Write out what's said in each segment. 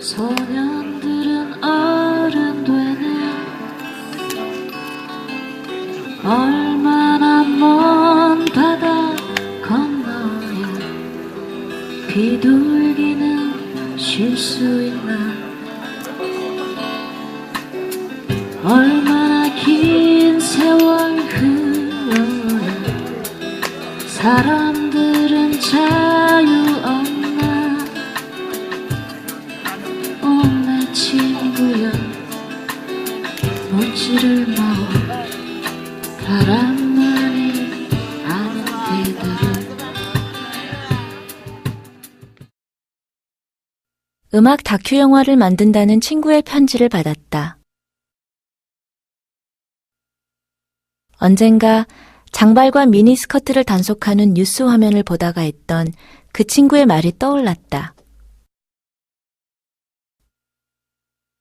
소년들은 어른 되네. 얼마나 먼 바다 건너에 비둘기는 쉴 수 있나. 얼마나 긴 세월 흘러야 사람들은 자유 없나. 내 친구야, 모찌를 넣어 바람만이 아는 데들은. 음악 다큐 영화를 만든다는 친구의 편지를 받았다. 언젠가 장발과 미니스커트를 단속하는 뉴스 화면을 보다가 했던 그 친구의 말이 떠올랐다.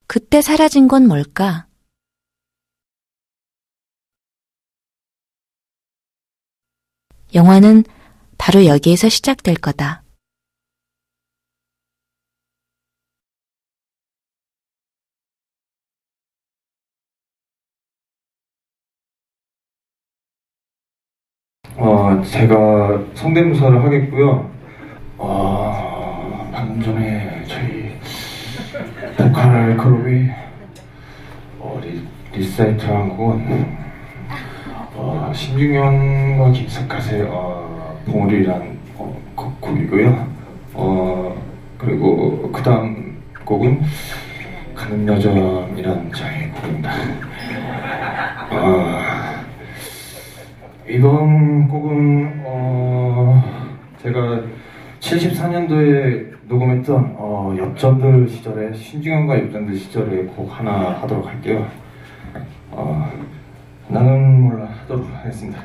그때 사라진 건 뭘까? 영화는 바로 여기에서 시작될 거다. 제가 성대모사를 하겠고요. 방금 전에 저희 보컬 그룹이 리사이트한 곡은 신중현과 김석갓의 봉우리라는 곡이고요. 그리고 그 다음 곡은 가는 여정이라는 장의 곡입니다. 이번 곡은 제가 74년도에 녹음했던 엽전들 시절에, 신중현과 엽전들 시절의 곡 하나 하도록 할게요. 나는 몰라 하도록 하겠습니다.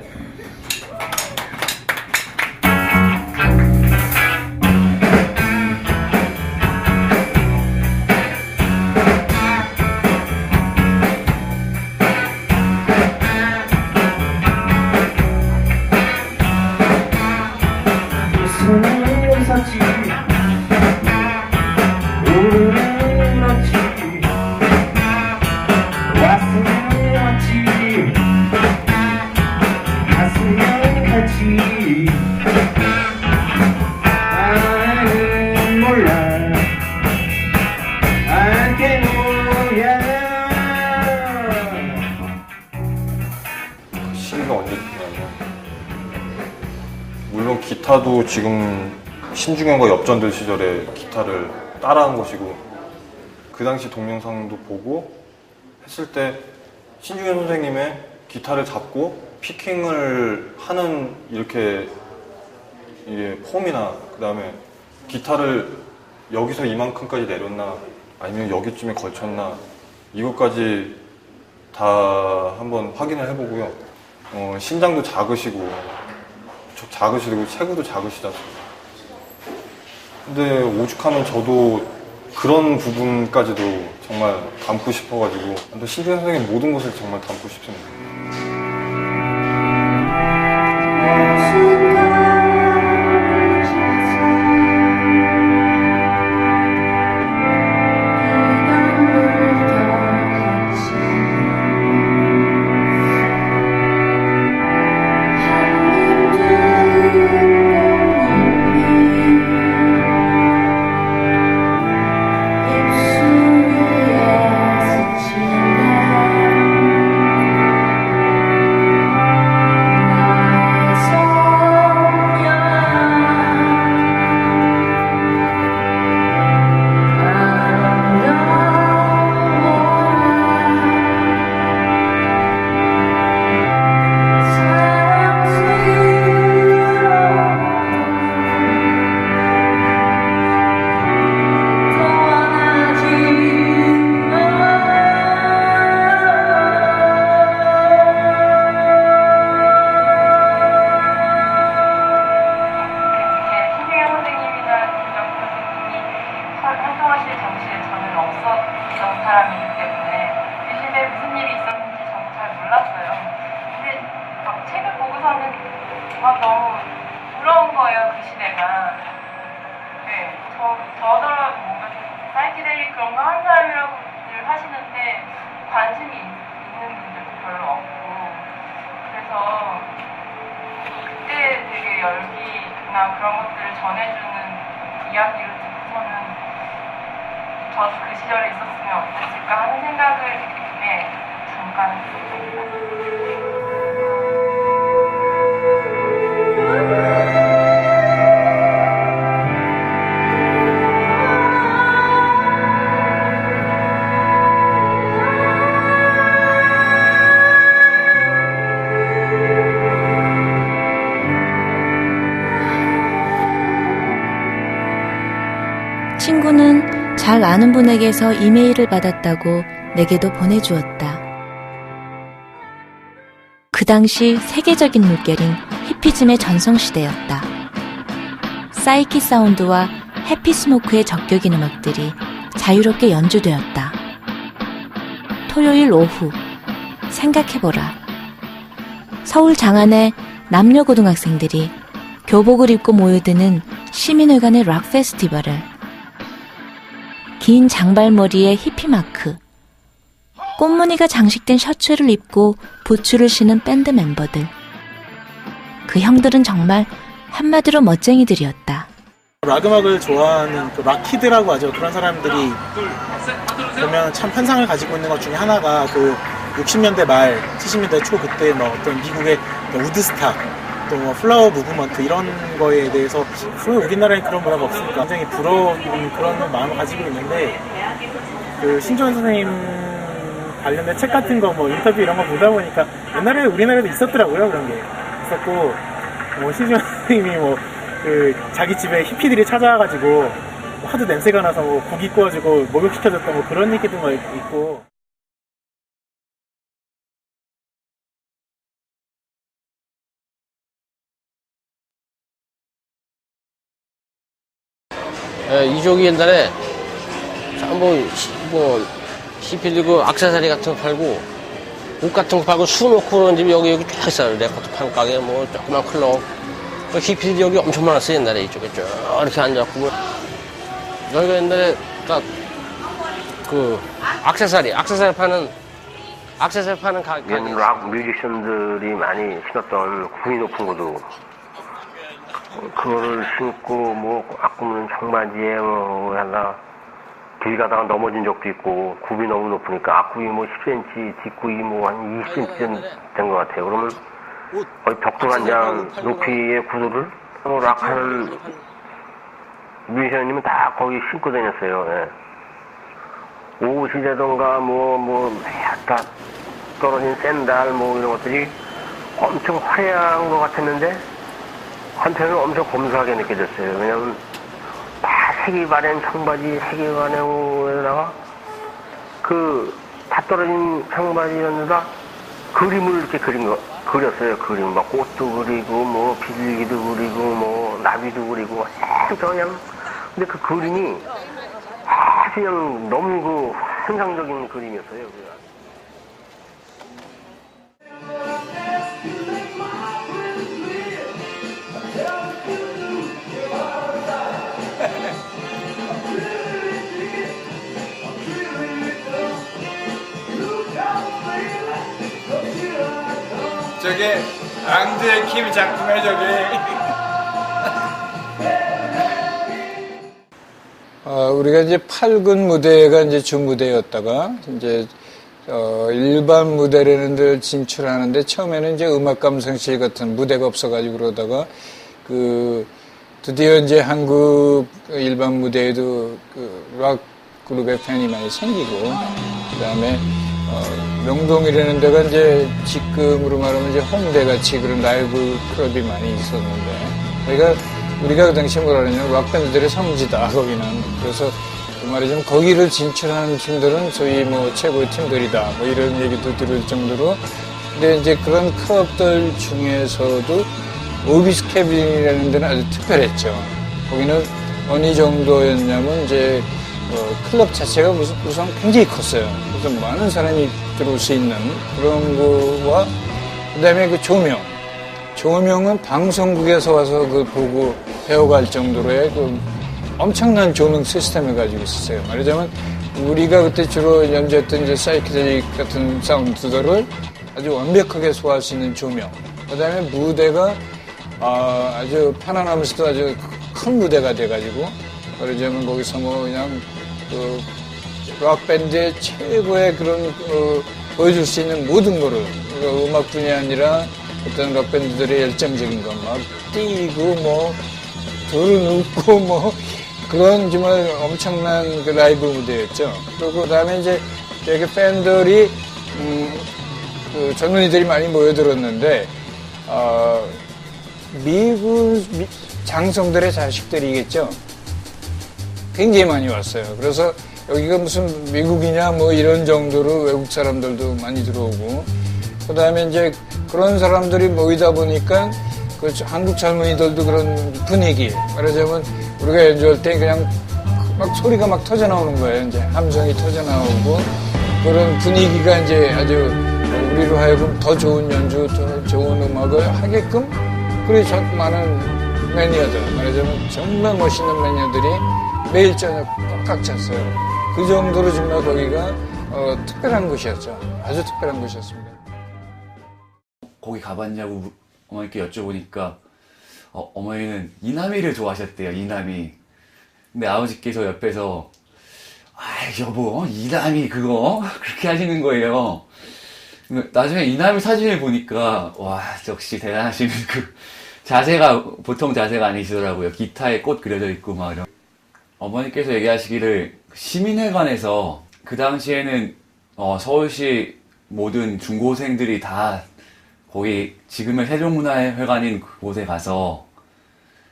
손을 샀지, 오늘은 왔지, 왔으면 왔지, 갔으면 갔지. 나는 몰라 알게 뭐야. 시기가 언제냐면, 물론 기타도 지금 신중현과 엽전들 시절에 기타를 따라한 것이고, 그 당시 동영상도 보고 했을 때 신중현 선생님의 기타를 잡고 피킹을 하는 이렇게 폼이나, 그 다음에 기타를 여기서 이만큼까지 내렸나 아니면 여기쯤에 걸쳤나, 이것까지 다 한번 확인을 해보고요. 신장도 작으시고 체구도 작으시다. 근데 오죽하면 저도 그런 부분까지도 정말 담고 싶어가지고, 신중현 선생님 모든 것을 정말 담고 싶습니다. 사람이기 때문에 그 시대에 무슨 일이 있었는지 저는 잘 몰랐어요. 근데 막 책을 보고서는 너무 부러운 거예요, 그 시대가. 네, 저더러 뭔가 사이키델릭 그런 것들을 전해주는 이야기를 듣고서는 저도 그 시절에 있었으면 어땠을까 하는 생각을 잠깐 했었습니다. 친구는 잘 아는 분에게서 이메일을 받았다고 내게도 보내주었다. 그 당시 세계적인 물결인 히피즘의 전성시대였다. 사이키 사운드와 해피 스모크의 적격인 음악들이 자유롭게 연주되었다. 토요일 오후, 생각해보라. 서울 장안의 남녀 고등학생들이 교복을 입고 모여드는 시민회관의 락 페스티벌을 긴 장발머리에 히피마크, 꽃무늬가 장식된 셔츠를 입고 부츠를 신은 밴드 멤버들. 그 형들은 정말 한마디로 멋쟁이들이었다. 락 음악을 좋아하는 그 락키드라고 하죠. 그런 사람들이 보면 참 환상을 가지고 있는 것 중에 하나가 그 60년대 말, 70년대 초 그때 뭐 어떤 미국의 우드스탁, 또 뭐 플라워 무브먼트 이런 거에 대해서 왜 우리나라에 그런 문화가 없을까 굉장히 부러운 그런 마음을 가지고 있는데 그 신조연 선생님 관련된 책 같은 거 뭐 인터뷰 이런 거 보다 보니까 옛날에 우리나라에도 있었더라고요. 그런 게 있었고 뭐 신조연 선생님이 뭐 그 자기 집에 히피들이 찾아와가지고 하도 냄새가 나서 뭐 고기 구워주고 목욕시켜줬던 뭐 그런 얘기도 막 있고. 이쪽이 옛날에 뭐 히피들 그 액세서리 같은 거 팔고 옷 같은 거 팔고 수 놓고 그런 집이 여기 쫙 있어요. 레코드 파는 가게 뭐 조그만 클럽. 히피들이 여기 엄청 많았어요. 옛날에 이쪽에 쭉 이렇게 앉았고 여기가 옛날에 딱 그 액세서리 파는 가게. 락 뮤지션들이 많이 신었던 굽이 높은 구두. 그거를 신고 뭐 아꾸는 청바지에 뭐 하나 길 가다가 넘어진 적도 있고 굽이 너무 높으니까 앞굽이 뭐 10cm, 뒷굽이 뭐 한 20cm 된 것 같아요. 그러면 거의 벽돌 한 장 높이의 구두를 락하는 뮤지션이면 다 거기 신고 다녔어요. 예. 옷이라던가 다 떨어진 샌들 뭐 이런 것들이 엄청 화려한 것 같았는데 한편은 엄청 검소하게 느껴졌어요. 왜냐면 다 색이 바랜 청바지, 색이 바랜 옷에다가 다 떨어진 청바지였는데 그림을 이렇게 그렸어요. 그림 막 꽃도 그리고 뭐 비둘기도 그리고 뭐 나비도 그리고 그냥 근데 그 그림이 아주 그냥 너무 그 환상적인 그림이었어요. 저게 앙드레 킴 작품에 저게 우리가 이제 8군 무대가 이제 주 무대였다가 이제 일반 무대라는 데를 진출하는데 처음에는 이제 음악 감상실 같은 무대가 없어가지고 그러다가 드디어 이제 한국 일반 무대에도 락 그룹의 팬이 많이 생기고 그다음에 명동이라는 데가 이제 지금으로 말하면 이제 홍대 같이 그런 라이브 클럽이 많이 있었는데 우리가 그 당시에 뭐라 그러냐면 락밴드들의 성지다 거기는. 그래서 그 말이자면 거기를 진출하는 팀들은 소위 뭐 최고의 팀들이다 뭐 이런 얘기도 들을 정도로. 근데 이제 그런 클럽들 중에서도 오비스 캐빈이라는 데는 아주 특별했죠. 거기는 어느 정도였냐면 이제 클럽 자체가 우선 굉장히 컸어요. 그래서 많은 사람이 들어올 수 있는 그런 거와 그다음에 그 조명은 방송국에서 와서 그걸 보고 배워갈 정도로의 그 엄청난 조명 시스템을 가지고 있었어요. 말하자면 우리가 그때 주로 연주했던 이제 사이키델릭 같은 사운드들을 아주 완벽하게 소화할 수 있는 조명. 그다음에 무대가 아주 편안하면서도 아주 큰 무대가 돼가지고 그러자면 거기서 뭐 그냥 그 락밴드의 최고의 그런 보여줄 수 있는 모든 거를 음악뿐이 아니라 어떤 락밴드들의 열정적인 것 막 뛰고 뭐 돌을 눕고 뭐 그런 정말 엄청난 그 라이브 무대였죠. 그리고 그다음에 이제 되게 팬들이 그 젊은이들이 많이 모여들었는데 미국 장성들의 자식들이겠죠. 굉장히 많이 왔어요. 그래서 여기가 무슨 미국이냐 뭐 이런 정도로 외국 사람들도 많이 들어오고 그다음에 이제 그런 사람들이 모이다 보니까 그 한국 젊은이들도 그런 분위기 말하자면 우리가 연주할 때 그냥 막 소리가 막 터져 나오는 거예요. 이제 함성이 터져 나오고 그런 분위기가 이제 아주 우리로 하여금 더 좋은 연주, 더 좋은 음악을 하게끔 그리 많은 매니아들 말하자면 정말 멋있는 매니아들이 매일 저녁 꽉 찼어요. 그 정도로 정말 거기가 특별한 곳이었죠. 아주 특별한 곳이었습니다. 거기 가봤냐고 어머니께 여쭤보니까 어머니는 이남희를 좋아하셨대요. 이남희. 근데 아버지께서 옆에서 여보 이남희 그거 그렇게 하시는 거예요. 나중에 이남희 사진을 보니까 와 역시 대단하시는 그 자세가 보통 자세가 아니시더라고요. 기타에 꽃 그려져 있고 막 이런. 어머니께서 얘기하시기를 시민회관에서 그 당시에는 서울시 모든 중고생들이 다 거기 지금의 세종문화회관인 그곳에 가서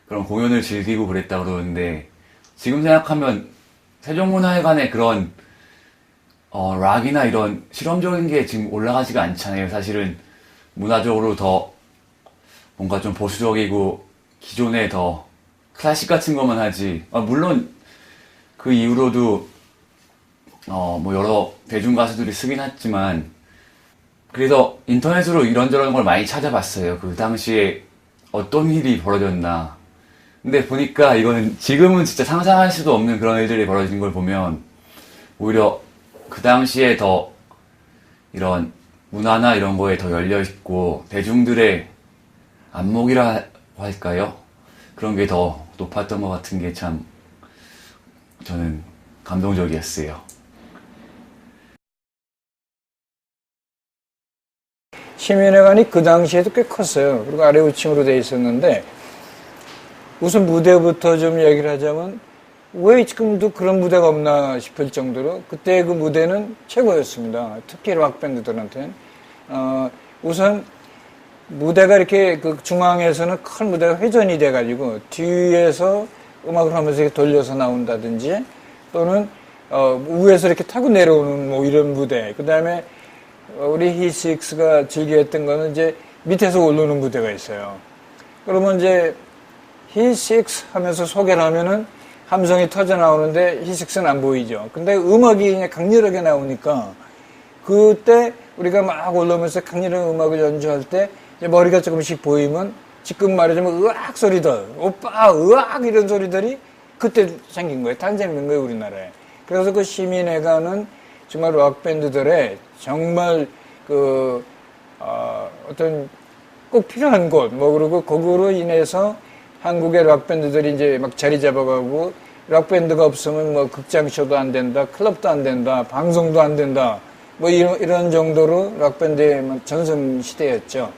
그런 공연을 즐기고 그랬다고 그러는데 지금 생각하면 세종문화회관에 그런 락이나 이런 실험적인 게 지금 올라가지가 않잖아요. 사실은 문화적으로 더 뭔가 좀 보수적이고 기존에 더 클래식 같은 것만 하지. 물론 그 이후로도 뭐 여러 대중 가수들이 쓰긴 했지만 그래서 인터넷으로 이런저런 걸 많이 찾아봤어요. 그 당시에 어떤 일이 벌어졌나. 근데 보니까 이거는 지금은 진짜 상상할 수도 없는 그런 일들이 벌어진 걸 보면 오히려 그 당시에 더 이런 문화나 이런 거에 더 열려있고 대중들의 안목이라 할까요? 그런 게 더 높았던 것 같은 게 참 저는 감동적이었어요. 시민회관이 그 당시에도 꽤 컸어요. 그리고 아래 우층으로 돼 있었는데 우선 무대부터 좀 얘기를 하자면 왜 지금도 그런 무대가 없나 싶을 정도로 그때 그 무대는 최고였습니다. 특히 락밴드들한테는. 우선 무대가 이렇게 그 중앙에서는 큰 무대가 회전이 돼가지고 뒤에서 음악을 하면서 이렇게 돌려서 나온다든지 또는 위에서 이렇게 타고 내려오는 뭐 이런 무대. 그 다음에 우리 히식스가 즐겨했던 거는 이제 밑에서 올라오는 무대가 있어요. 그러면 이제 히식스 하면서 소개를 하면은 함성이 터져 나오는데 히식스는 안 보이죠. 근데 음악이 그냥 강렬하게 나오니까 그때 우리가 막 올라오면서 강렬한 음악을 연주할 때 이제 머리가 조금씩 보이면 지금 말하자면 으악 소리들, 오빠 으악 이런 소리들이 그때 생긴 거예요. 탄생된 거예요, 우리나라에. 그래서 그 시민회관은 정말 락밴드들의 정말 어떤 꼭 필요한 곳, 뭐, 그리고 그거로 인해서 한국의 락밴드들이 이제 막 자리 잡아가고, 락밴드가 없으면 뭐 극장쇼도 안 된다, 클럽도 안 된다, 방송도 안 된다, 뭐 이런 정도로 락밴드의 전성 시대였죠.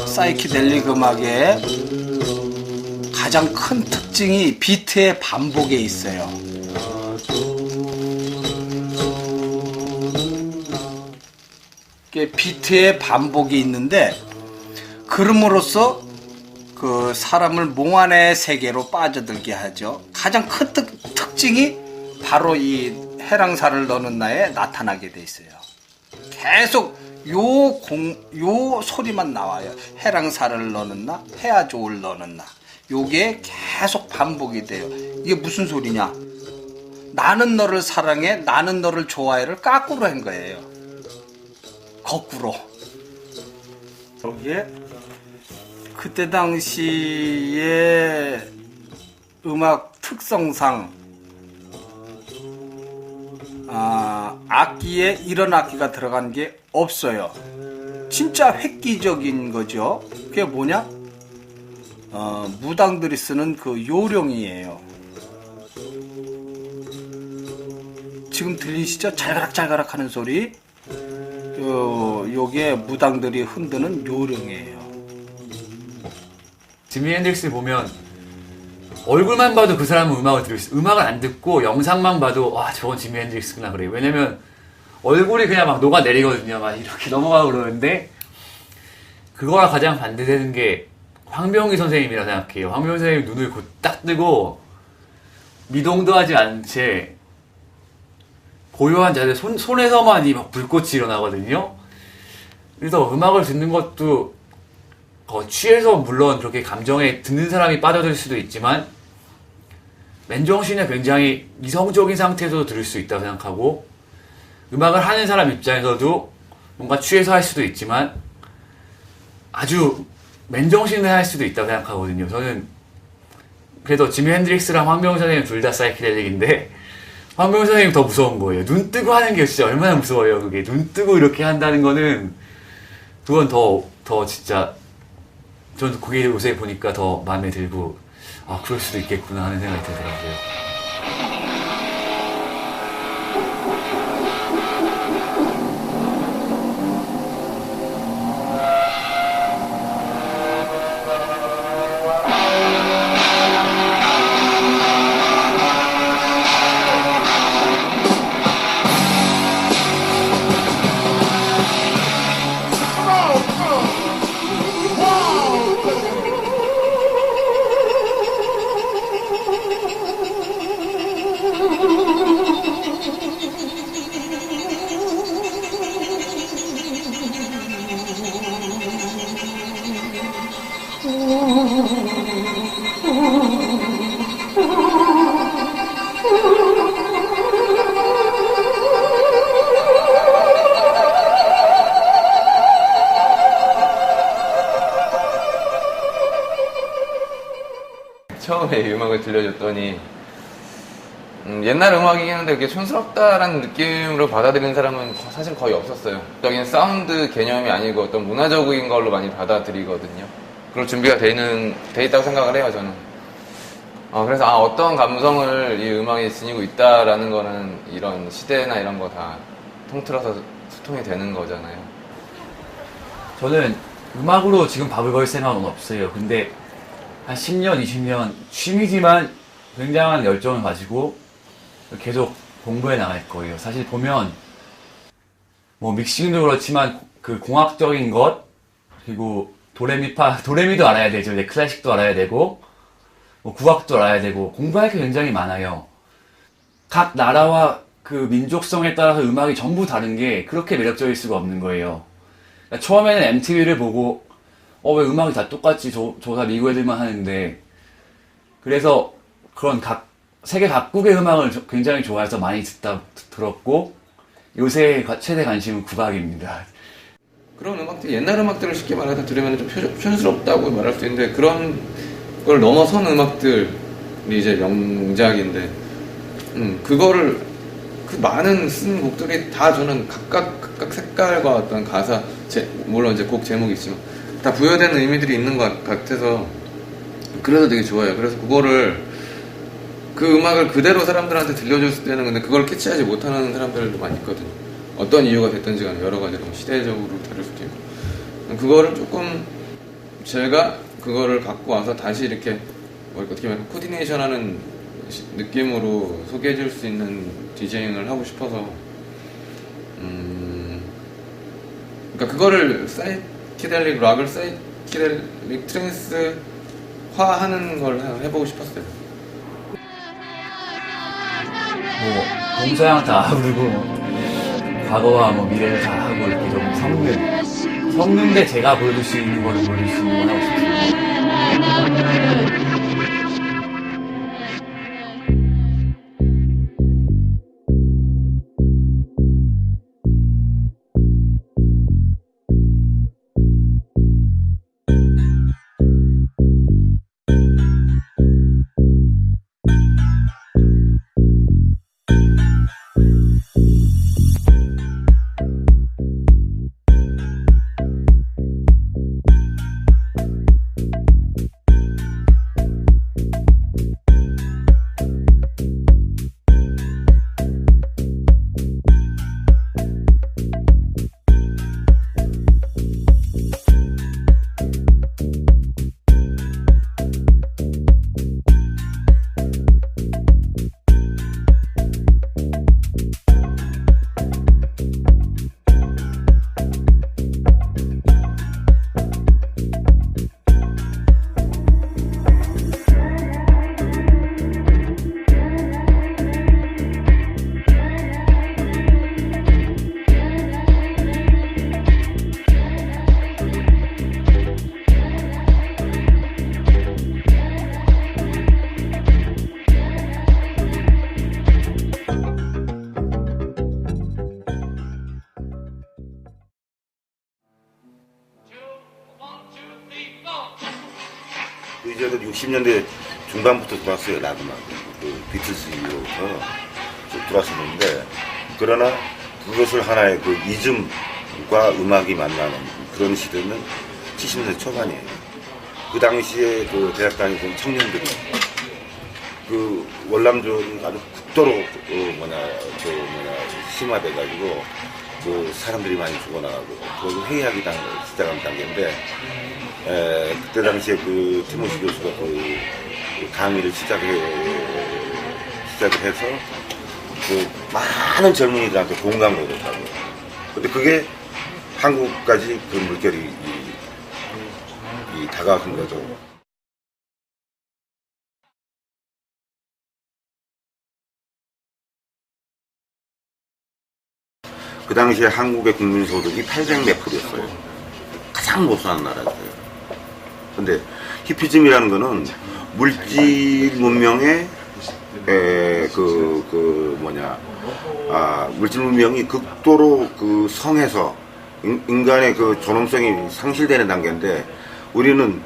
사이키델릭 음악의 가장 큰 특징이 비트의 반복에 있어요. 비트의 반복이 있는데 그럼으로써 그 사람을 몽환의 세계로 빠져들게 하죠. 가장 큰 특징이 바로 이 해랑사를 너는 나에 나타나게 돼 있어요. 계속 요 소리만 나와요. 해랑사를 너는 나, 해야좋을 너는 나. 요게 계속 반복이 돼요. 이게 무슨 소리냐? 나는 너를 사랑해, 나는 너를 좋아해를 까꾸로 한 거예요. 거꾸로. 여기에 그때 당시의 음악 특성상 악기에 이런 악기가 들어간 게 없어요. 진짜 획기적인 거죠. 그게 뭐냐? 무당들이 쓰는 그 요령이에요. 지금 들리시죠? 잘가락잘가락 하는 소리. 요게 무당들이 흔드는 요령이에요. 지미 핸드릭스 보면 얼굴만 봐도 그 사람은 음악을 들을 수, 음악을 안 듣고 영상만 봐도 와 저건 지미 핸드릭스구나 그래요. 왜냐면 얼굴이 그냥 막 녹아내리거든요. 막 이렇게 넘어가고 그러는데 그거랑 가장 반대되는 게 황병희 선생님이라 생각해요. 황병희 선생님이 눈을 곧 딱 뜨고 미동도 하지 않은 채 고요한 자세 손에서만 이 막 불꽃이 일어나거든요. 그래서 음악을 듣는 것도 취해서 물론 그렇게 감정에 듣는 사람이 빠져들 수도 있지만 맨정신에 굉장히 이성적인 상태에서도 들을 수 있다고 생각하고 음악을 하는 사람 입장에서도 뭔가 취해서 할 수도 있지만 아주 맨정신을 할 수도 있다고 생각하거든요. 저는 그래도 지미 핸드릭스랑 황병희 선생님 둘 다 사이키델릭인데 황병희 선생님 더 무서운 거예요. 눈 뜨고 하는 게 진짜 얼마나 무서워요. 그게 눈 뜨고 이렇게 한다는 거는 그건 더 진짜 저는 그게 요새 보니까 더 마음에 들고 아 그럴 수도 있겠구나 하는 생각이 들더라고요. 처음에 이 음악을 들려줬더니 옛날 음악이긴 한데 그게 촌스럽다라는 느낌으로 받아들이는 사람은 사실 거의 없었어요. 적인 사운드 개념이 아니고 어떤 문화적인 걸로 많이 받아들이거든요. 그럴 준비가 돼 있다고 생각을 해요, 저는. 그래서 어떤 감성을 이 음악이 지니고 있다라는 거는 이런 시대나 이런 거 다 통틀어서 소통이 되는 거잖아요. 저는 음악으로 지금 밥을 벌 생각은 없어요. 근데 한 10년, 20년 취미지만 굉장한 열정을 가지고 계속 공부해 나갈 거예요. 사실 보면 뭐 믹싱도 그렇지만 그 공학적인 것 그리고 도레미도 알아야 되죠. 이제 클래식도 알아야 되고 뭐 국악도 알아야 되고 공부할 게 굉장히 많아요. 각 나라와 그 민족성에 따라서 음악이 전부 다른 게 그렇게 매력적일 수가 없는 거예요. 그러니까 처음에는 MTV를 보고 왜 음악이 다 똑같지? 저 다 미국 애들만 하는데. 그래서 그런 세계 각국의 음악을 굉장히 좋아해서 많이 들었고, 요새 최대 관심은 국악입니다. 그런 음악들, 옛날 음악들을 쉽게 말해서 들으면 좀 촌스럽다고 말할 수 있는데, 그런 걸 넘어선 음악들이 이제 명작인데, 그 그 많은 쓴 곡들이 다 저는 각각 색깔과 어떤 가사, 물론 이제 곡 제목이 있지만 다 부여되는 의미들이 있는 것 같아서 그래서 되게 좋아요. 그래서 그 음악을 그대로 사람들한테 들려줬을 때는 근데 그걸 캐치하지 못하는 사람들도 많이 있거든요. 어떤 이유가 됐든지 간에 여러 가지로 시대적으로 다를 수도 있고 그거를 조금 제가 그거를 갖고 와서 다시 이렇게 어떻게 보면 코디네이션하는 느낌으로 소개해줄 수 있는 디제잉을 하고 싶어서 그러니까 그거를 사이키델릭 락을 사이키델릭 트랜스화하는 걸 해보고 싶었어요. 뭐 동서양 다 부르고 과거와 뭐 미래를 다 하고 이렇게 좀 섞는데 제가 보여줄 수 있는 걸 보여줄 수 있는 걸 하고 싶어요. 이제는 60년대 중반부터 들어왔어요, 락 음악. 그 비틀스 이후부터 들어왔었는데, 그러나 그것을 하나의 그 이즘과 음악이 만나는 그런 시대는 70년대 초반이에요. 그 당시에 그 대학 다니던 청년들이 그 월남전이 아주 극도로 심화돼가지고 그 사람들이 많이 죽어나가고 그 회의하기 시작한 단계인데, 그때 당시에 그 티모시 교수가 그 강의를 시작을 해서 그 많은 젊은이들한테 공감을 얻었다고요. 근데 그게 한국까지 그 물결이 다가간 거죠. 그 당시에 한국의 국민소득이 800몇 %였어요. 가장 못 사는 나라였어요. 근데 히피즘이라는 거는 물질 문명의 물질 문명이 극도로 그 성에서 인간의 그 존엄성이 상실되는 단계인데, 우리는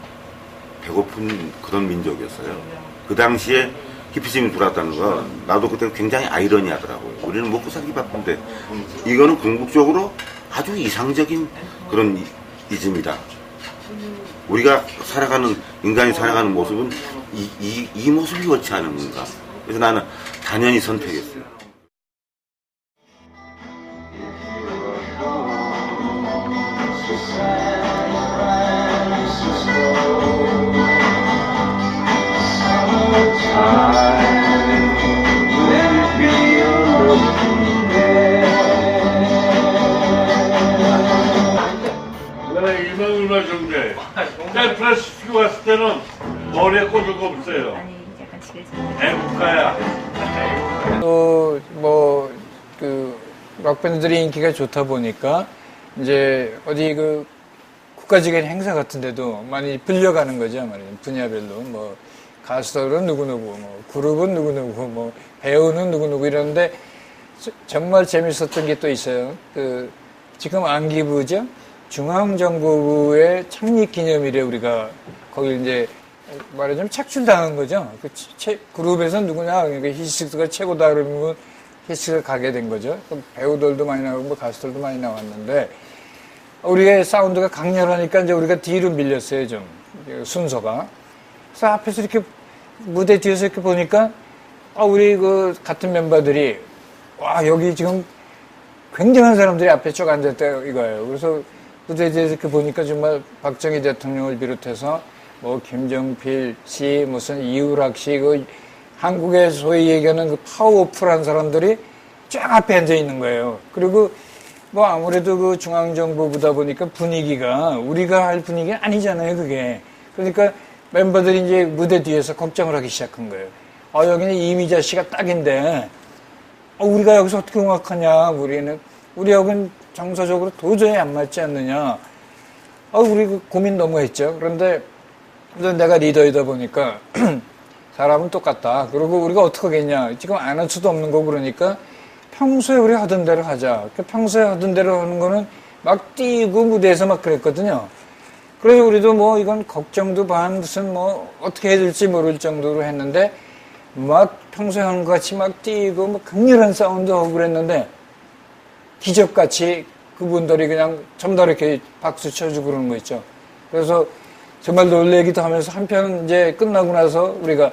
배고픈 그런 민족이었어요. 그 당시에 히피즘이 들어왔다는 건 나도 그때 굉장히 아이러니하더라고요. 우리는 먹고 살기 바쁜데 이거는 궁극적으로 아주 이상적인 그런 이즘이다. 우리가 인간이 살아가는 모습은 이 모습이 옳지 않은 건가. 그래서 나는 단연히 선택했어요. 얼마 정도 해? 샌프란시스코 왔을 때는 머리에 꽂을 거 없어요. 애국가야. 또 그 락밴드들이 인기가 좋다 보니까 이제 어디 그 국가적인 행사 같은 데도 많이 불려가는 거죠. 말이에요. 분야별로 뭐 가수들은 누구누구, 뭐 그룹은 누구누구, 뭐 배우는 누구누구 이러는데 정말 재밌었던 게 또 있어요. 그 지금 안기부죠. 중앙정보부의 창립 기념일에 우리가 거기 이제 말하자면 착출당한 거죠. 그 그룹에서 누구냐, 그러니까 히스가 최고다 그러면 피스를 가게 된 거죠. 배우들도 많이 나오고 뭐 가수들도 많이 나왔는데 우리의 사운드가 강렬하니까 이제 우리가 뒤로 밀렸어요, 좀 순서가. 그래서 앞에서 이렇게 무대 뒤에서 이렇게 보니까 우리 그 같은 멤버들이 와 여기 지금 굉장한 사람들이 앞에 쭉 앉았다 이거예요. 그래서 무대 뒤에서 이렇게 보니까 정말 박정희 대통령을 비롯해서 뭐 김정필 씨, 무슨 이우락 씨, 그 한국의 소위 얘기하는 그 파워풀한 사람들이 쫙 앞에 앉아 있는 거예요. 그리고 뭐 아무래도 그 중앙정부보다 보니까 분위기가 우리가 할 분위기가 아니잖아요, 그게. 그러니까 멤버들이 이제 무대 뒤에서 걱정을 하기 시작한 거예요. 여기는 이미자 씨가 딱인데, 우리가 여기서 어떻게 음악하냐, 우리하고는 정서적으로 도저히 안 맞지 않느냐. 우리 그 고민 너무 했죠. 그런데 내가 리더이다 보니까 사람은 똑같다. 그리고 우리가 어떻게 하겠냐. 지금 안 할 수도 없는 거고 그러니까 평소에 우리 하던 대로 하자. 평소에 하던 대로 하는 거는 막 뛰고 무대에서 막 그랬거든요. 그래서 우리도 뭐 이건 걱정도 반 무슨 뭐 어떻게 해야 될지 모를 정도로 했는데 막 평소에 하는 것 같이 막 뛰고 뭐 강렬한 사운드 하고 그랬는데 기적같이 그분들이 그냥 전부 다 이렇게 박수 쳐주고 그러는 거 있죠. 그래서 정말 놀래기도 하면서 한편 이제 끝나고 나서 우리가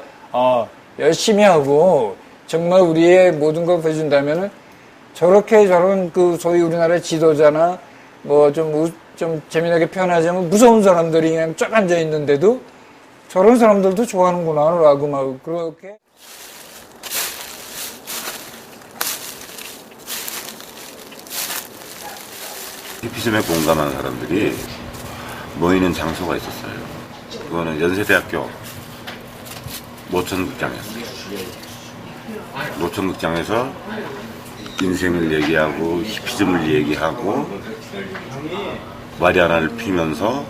열심히 하고 정말 우리의 모든 걸 보여준다면은 저렇게 저런 그 소위 우리나라의 지도자나 뭐 좀 재미나게 표현하자면 무서운 사람들이 그냥 쫙 앉아 있는데도 저런 사람들도 좋아하는구나라고 막 그렇게. 히피즘에 공감하는 사람들이 모이는 장소가 있었어요. 그거는 연세대학교 노천극장이었어요. 노천극장에서 인생을 얘기하고 히피즘을 얘기하고 마리아나를 피면서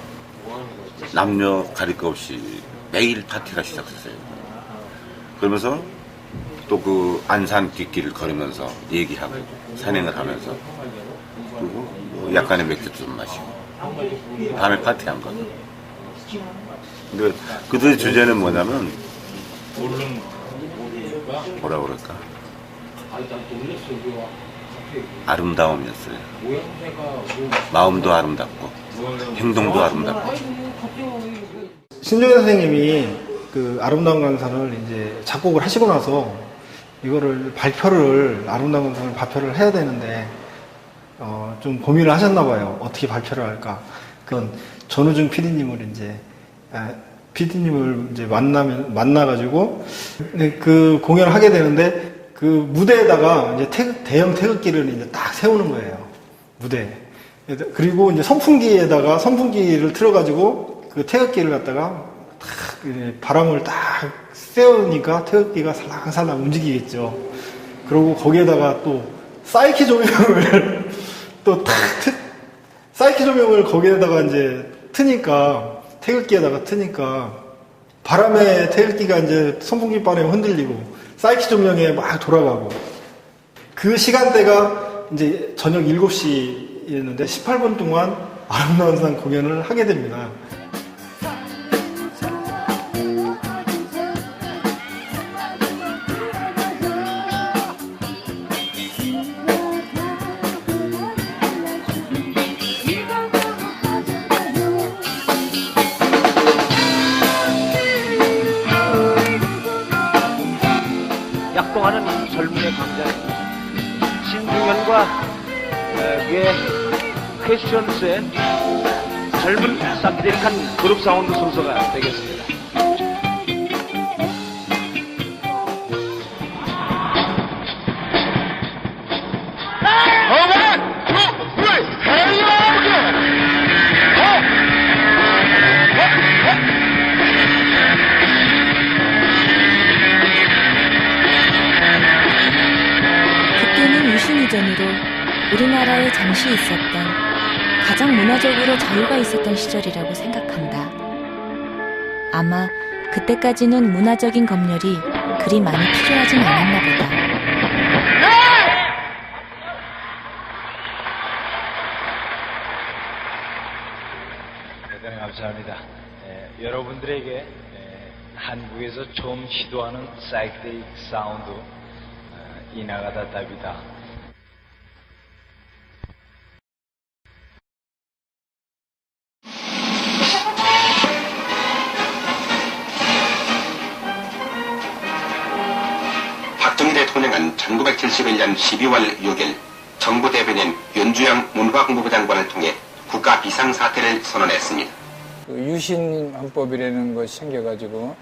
남녀 가릴 것 없이 매일 파티가 시작했어요. 그러면서 또 그 안산 뒷길을 걸으면서 얘기하고 산행을 하면서 그리고 뭐 약간의 맥주도 좀 마시고 밤에 파티한 거죠. 근데 그들의 주제는 뭐냐면 뭐라 그럴까? 아름다움이었어요. 마음도 아름답고 행동도 아름답고. 신중현 선생님이 그 아름다운 강산을 이제 작곡을 하시고 나서 이거를 아름다운 강산을 발표를 해야 되는데 좀 고민을 하셨나 봐요. 어떻게 발표를 할까? 그건 전우중 PD님을 이제 만나가지고 그 공연을 하게 되는데 그 무대에다가 이제 대형 태극기를 이제 딱 세우는 거예요. 무대에. 그리고 이제 선풍기를 틀어가지고 그 태극기를 갖다가 딱 바람을 딱 쐬우니까 태극기가 살랑살랑 움직이겠죠. 그리고 거기에다가 또 사이키 조명을 사이키 조명을 거기에다가 이제 태극기에다가 트니까 바람에 태극기가 이제 선풍기 바람에 흔들리고 사이키 조명에 막 돌아가고 그 시간대가 이제 저녁 7시였는데 18분 동안 아름다운 산 공연을 하게 됩니다. 약동하는 젊은의 강자 신중현과 그의 퀘스천스의 젊은 싹데릭한 그룹 사운드 순서가 되겠습니다. 그때는 유신 이전으로 우리나라에 잠시 있었던 가장 문화적으로 자유가 있었던 시절이라고 생각한다. 아마 그때까지는 문화적인 검열이 그리 많이 필요하진 않았나 보다. 대단히 감사합니다. 여러분들에게 한국에서 처음 시도하는 사이키데릭 사운드 이나가다 답이다. 박정희 대통령은 1971년 12월 6일 정부 대변인 윤주영 문화공보부 장관을 통해 국가 비상사태를 선언했습니다. 유신헌법이라는 것이 생겨가지고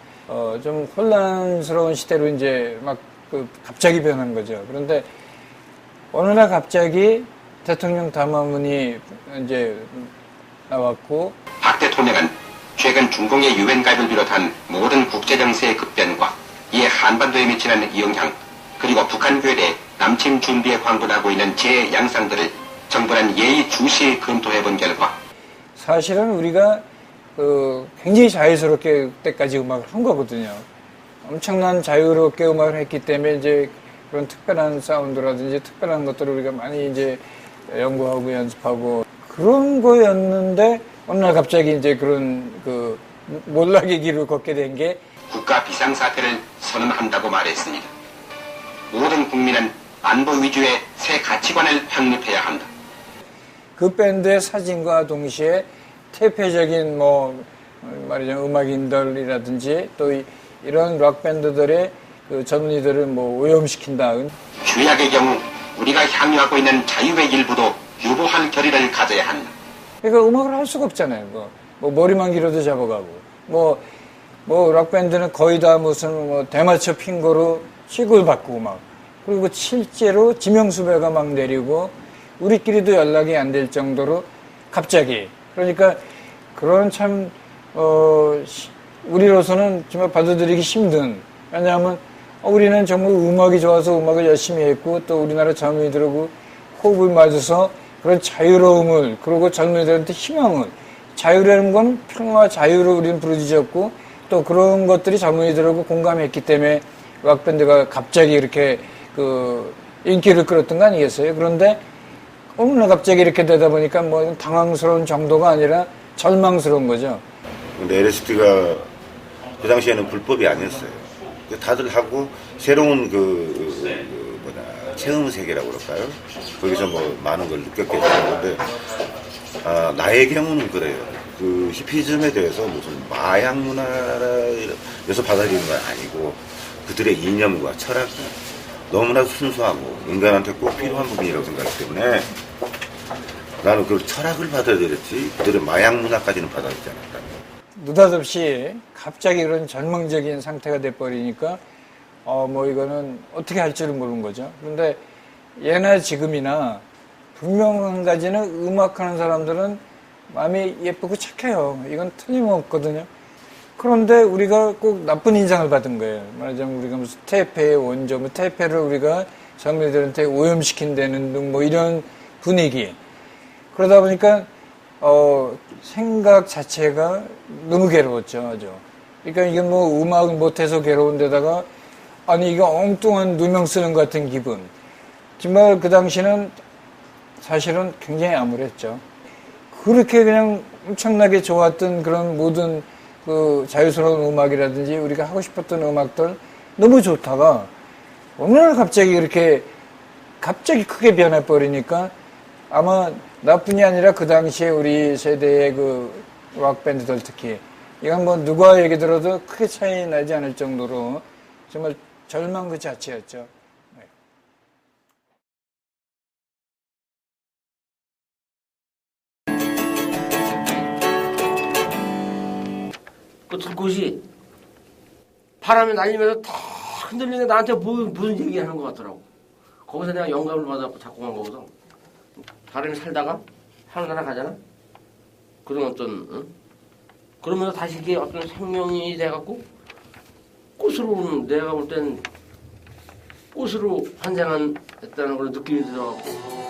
좀 혼란스러운 시대로 이제 막 갑자기 변한 거죠. 그런데 어느 날 갑자기 대통령 담화문이 이제 나왔고 박 대통령은 최근 중공의 유엔 가입을 비롯한 모든 국제 정세의 급변과 이에 한반도에 미치는 영향 그리고 북한 괴뢰 남침 준비에 광분하고 있는 재양상들을 정부는 예의주시 검토해본 결과 사실은 우리가 굉장히 자유스럽게 그때까지 음악을 한 거거든요. 엄청난 자유롭게 음악을 했기 때문에 이제 그런 특별한 사운드라든지 특별한 것들을 우리가 많이 이제 연구하고 연습하고 그런 거였는데 어느 날 갑자기 이제 그런 몰락의 길을 걷게 된 게 국가 비상사태를 선언한다고 말했습니다. 모든 국민은 안보 위주의 새 가치관을 확립해야 한다. 그 밴드의 사진과 동시에 태폐적인 말하자면 음악인들이라든지 또 이런 락 밴드들의 젊은이들을 오염시킨다. 죄악의 경우 우리가 향유하고 있는 자유의 일부도 유보할 결의를 가져야 한다. 그러니까 음악을 할 수가 없잖아요. 머리만 길어도 잡아가고 락 밴드는 거의 다 무슨 대마초 핀 거로 시골 바꾸고 막 그리고 실제로 지명수배가 막 내리고 우리끼리도 연락이 안 될 정도로 갑자기 그러니까 그런 참 우리로서는 정말 받아들이기 힘든 왜냐하면 우리는 정말 음악이 좋아서 음악을 열심히 했고 또 우리나라 젊은이들하고 호흡을 맞아서 그런 자유로움을 그리고 젊은이들한테 희망을 자유라는 건 평화 자유를 우리는 부르짖었고 또 그런 것들이 젊은이들하고 공감했기 때문에 락밴드가 갑자기 이렇게 인기를 끌었던 거 아니겠어요? 그런데 어느 날 갑자기 이렇게 되다 보니까 당황스러운 정도가 아니라 절망스러운 거죠. 근데 LSD가 그 당시에는 불법이 아니었어요. 다들 하고 새로운 체험 세계라고 그럴까요? 거기서 많은 걸 느꼈게 되는 건데 나의 경우는 그래요. 그 히피즘에 대해서 무슨 마약 문화에서 받아들이는 건 아니고 그들의 이념과 철학 너무나 순수하고 인간한테 꼭 필요한 부분이라고 생각하기 때문에 나는 그 철학을 받아들였지 그들의 마약 문화까지는 받아들이지 않았다. 느닷없이 갑자기 그런 절망적인 상태가 돼버리니까 이거는 어떻게 할 줄을 모르는 거죠. 그런데 예나 지금이나 분명 한 가지는 음악하는 사람들은 마음이 예쁘고 착해요. 이건 틀림없거든요. 그런데 우리가 꼭 나쁜 인상을 받은 거예요. 말하자면 우리가 무슨 태폐의 원조, 태폐를 우리가 젊은이들한테 오염시킨다는 등 이런 분위기. 그러다 보니까 생각 자체가 너무 괴로웠죠, 아주. 그러니까 이게 음악을 못해서 괴로운 데다가 이거 엉뚱한 누명 쓰는 것 같은 기분. 정말 그 당시는 사실은 굉장히 암울했죠. 그렇게 그냥 엄청나게 좋았던 그런 모든 자유스러운 음악이라든지 우리가 하고 싶었던 음악들 너무 좋다가 어느 날 갑자기 이렇게 크게 변해버리니까 아마 나뿐이 아니라 그 당시에 우리 세대의 락밴드들 특히 이건 누가 얘기 들어도 크게 차이 나지 않을 정도로 정말 절망 그 자체였죠. 그 들꽃이 바람이 날리면서 탁 흔들리는데 나한테 무슨 얘기하는 것 같더라고. 거기서 내가 영감을 받아서 작곡한 거거든. 사람이 살다가 하늘나라 가잖아. 그런 그러면서 다시 이게 어떤 생명이 돼갖고 꽃으로 내가 볼 땐 꽃으로 환생한 했다는 그런 느낌이 들어갖고.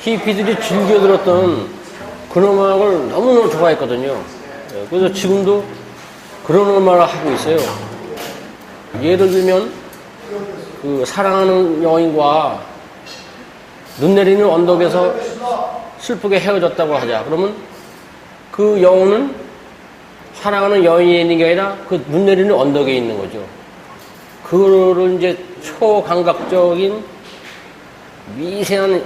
히피들이 즐겨 들었던 그런 음악을 너무너무 좋아했거든요. 그래서 지금도 그런 음악을 하고 있어요. 예를 들면 그 사랑하는 여인과 눈 내리는 언덕에서 슬프게 헤어졌다고 하자. 그러면 그 여우는 사랑하는 여인이 있는 게 아니라 그 눈 내리는 언덕에 있는 거죠. 그거를 이제 초감각적인 미세한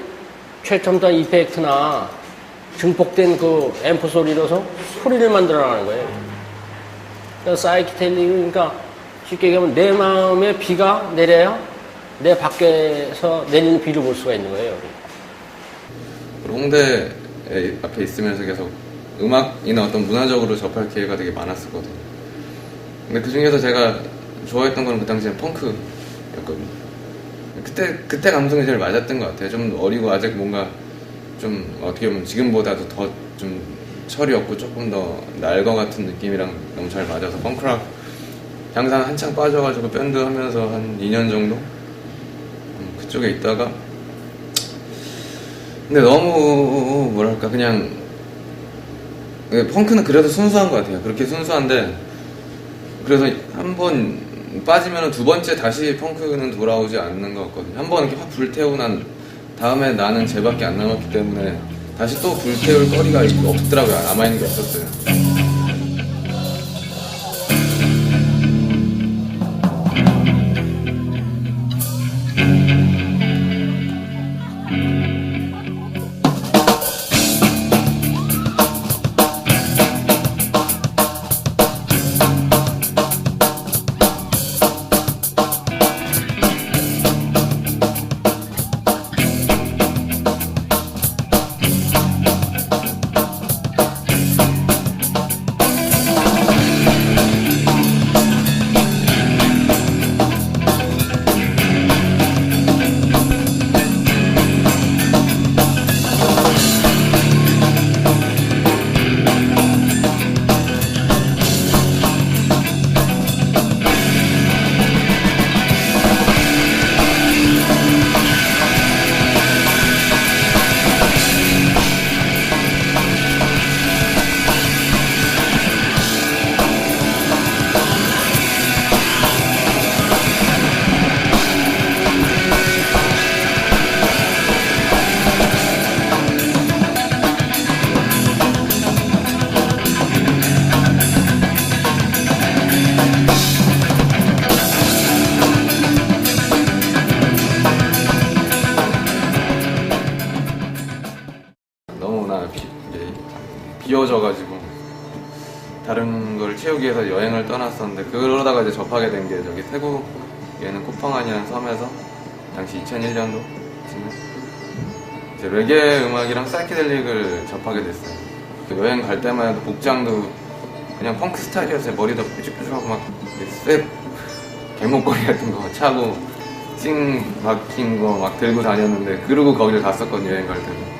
최첨단 이펙트나 증폭된 그 앰프 소리로서 소리를 만들어내는 거예요. 그러니까 사이키델릭, 그러니까 쉽게 얘기하면 내 마음에 비가 내려야 내 밖에서 내리는 비를 볼 수가 있는 거예요. 홍대 앞에 있으면서 계속 음악이나 어떤 문화적으로 접할 기회가 되게 많았었거든요. 근데 그 중에서 제가 좋아했던 건 그 당시엔 펑크였거든요. 그때 감성이 제일 맞았던 것 같아요. 좀 어리고 아직 뭔가 좀 어떻게 보면 지금보다도 더 좀 철이 없고 조금 더 날 것 같은 느낌이랑 너무 잘 맞아서 펑크락 항상 한창 빠져가지고 밴드 하면서 한 2년 정도 그쪽에 있다가 근데 너무 뭐랄까 그냥 펑크는 그래도 순수한 것 같아요. 그렇게 순수한데 그래서 한 번 빠지면 두 번째 다시 펑크는 돌아오지 않는 것 같거든요. 한 번 이렇게 확 불태우고 난 다음에 나는 쟤밖에 안 남았기 때문에 다시 또 불태울 거리가 없더라고요. 남아있는 게 없었어요. 비어져가지고 다른 걸 채우기 위해서 여행을 떠났었는데 그러다가 이제 접하게 된 게 저기 태국에는 쿠팡안이라는 섬에서 당시 2001년도쯤에 이제 레게 음악이랑 사이키델릭을 접하게 됐어요. 여행 갈 때만 해도 복장도 그냥 펑크 스타일이었어요. 머리도 뾰족뾰족하고 막 쇠 개목걸이 같은 거 차고 찡 박힌 거 막 들고 다녔는데 그러고 거기를 갔었거든요. 여행 갈 때는.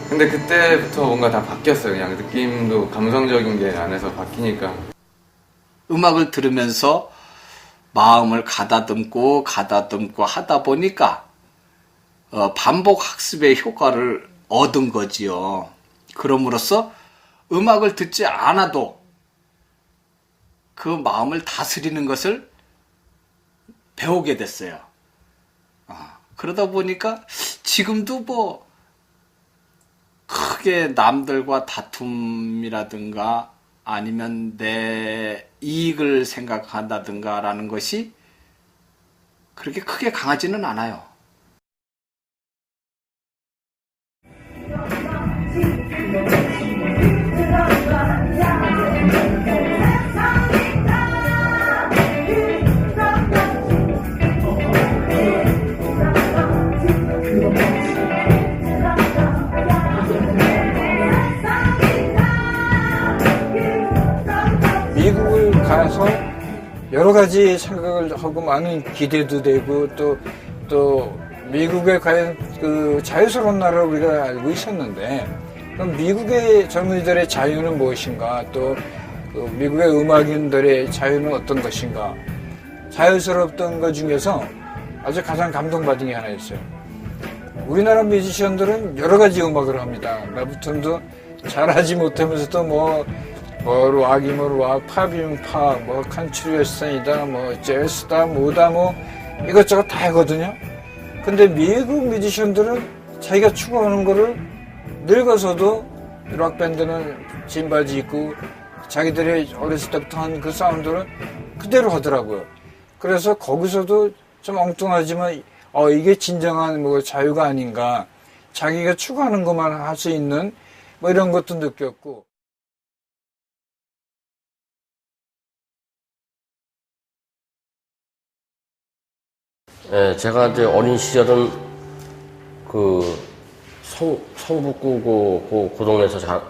근데 그때부터 뭔가 다 바뀌었어요. 그냥 느낌도 감성적인 게 안에서 바뀌니까. 음악을 들으면서 마음을 가다듬고 하다 보니까 반복 학습의 효과를 얻은 거지요. 그럼으로써 음악을 듣지 않아도 그 마음을 다스리는 것을 배우게 됐어요. 그러다 보니까 지금도 뭐 크게 남들과 다툼이라든가 아니면 내 이익을 생각한다든가 라는 것이 그렇게 크게 강하지는 않아요. 미국을 가서 여러 가지 생각을 하고 많은 기대도 되고 또 미국에 과연 그 자유스러운 나라를 우리가 알고 있었는데 그럼 미국의 젊은이들의 자유는 무엇인가 또 그 미국의 음악인들의 자유는 어떤 것인가 자유스럽던 것 중에서 아주 가장 감동받은 게 하나 있어요. 우리나라 뮤지션들은 여러 가지 음악을 합니다. 나부터도 잘하지 못하면서도 뭐 락이면 락, 팝이면 팝, 뭐 컨트리 웨스턴이다, 뭐 재즈다, 뭐다, 뭐 이것저것 다 하거든요. 근데 미국 뮤지션들은 자기가 추구하는 거를 늙어서도 락 밴드는 진바지 입고 자기들이 어렸을 때부터 한 그 사운드를 그대로 하더라고요. 그래서 거기서도 좀 엉뚱하지만 이게 진정한 뭐 자유가 아닌가, 자기가 추구하는 것만 할 수 있는 뭐 이런 것도 느꼈고. 예, 제가 이제 어린 시절은 그 성북구 그 동네에서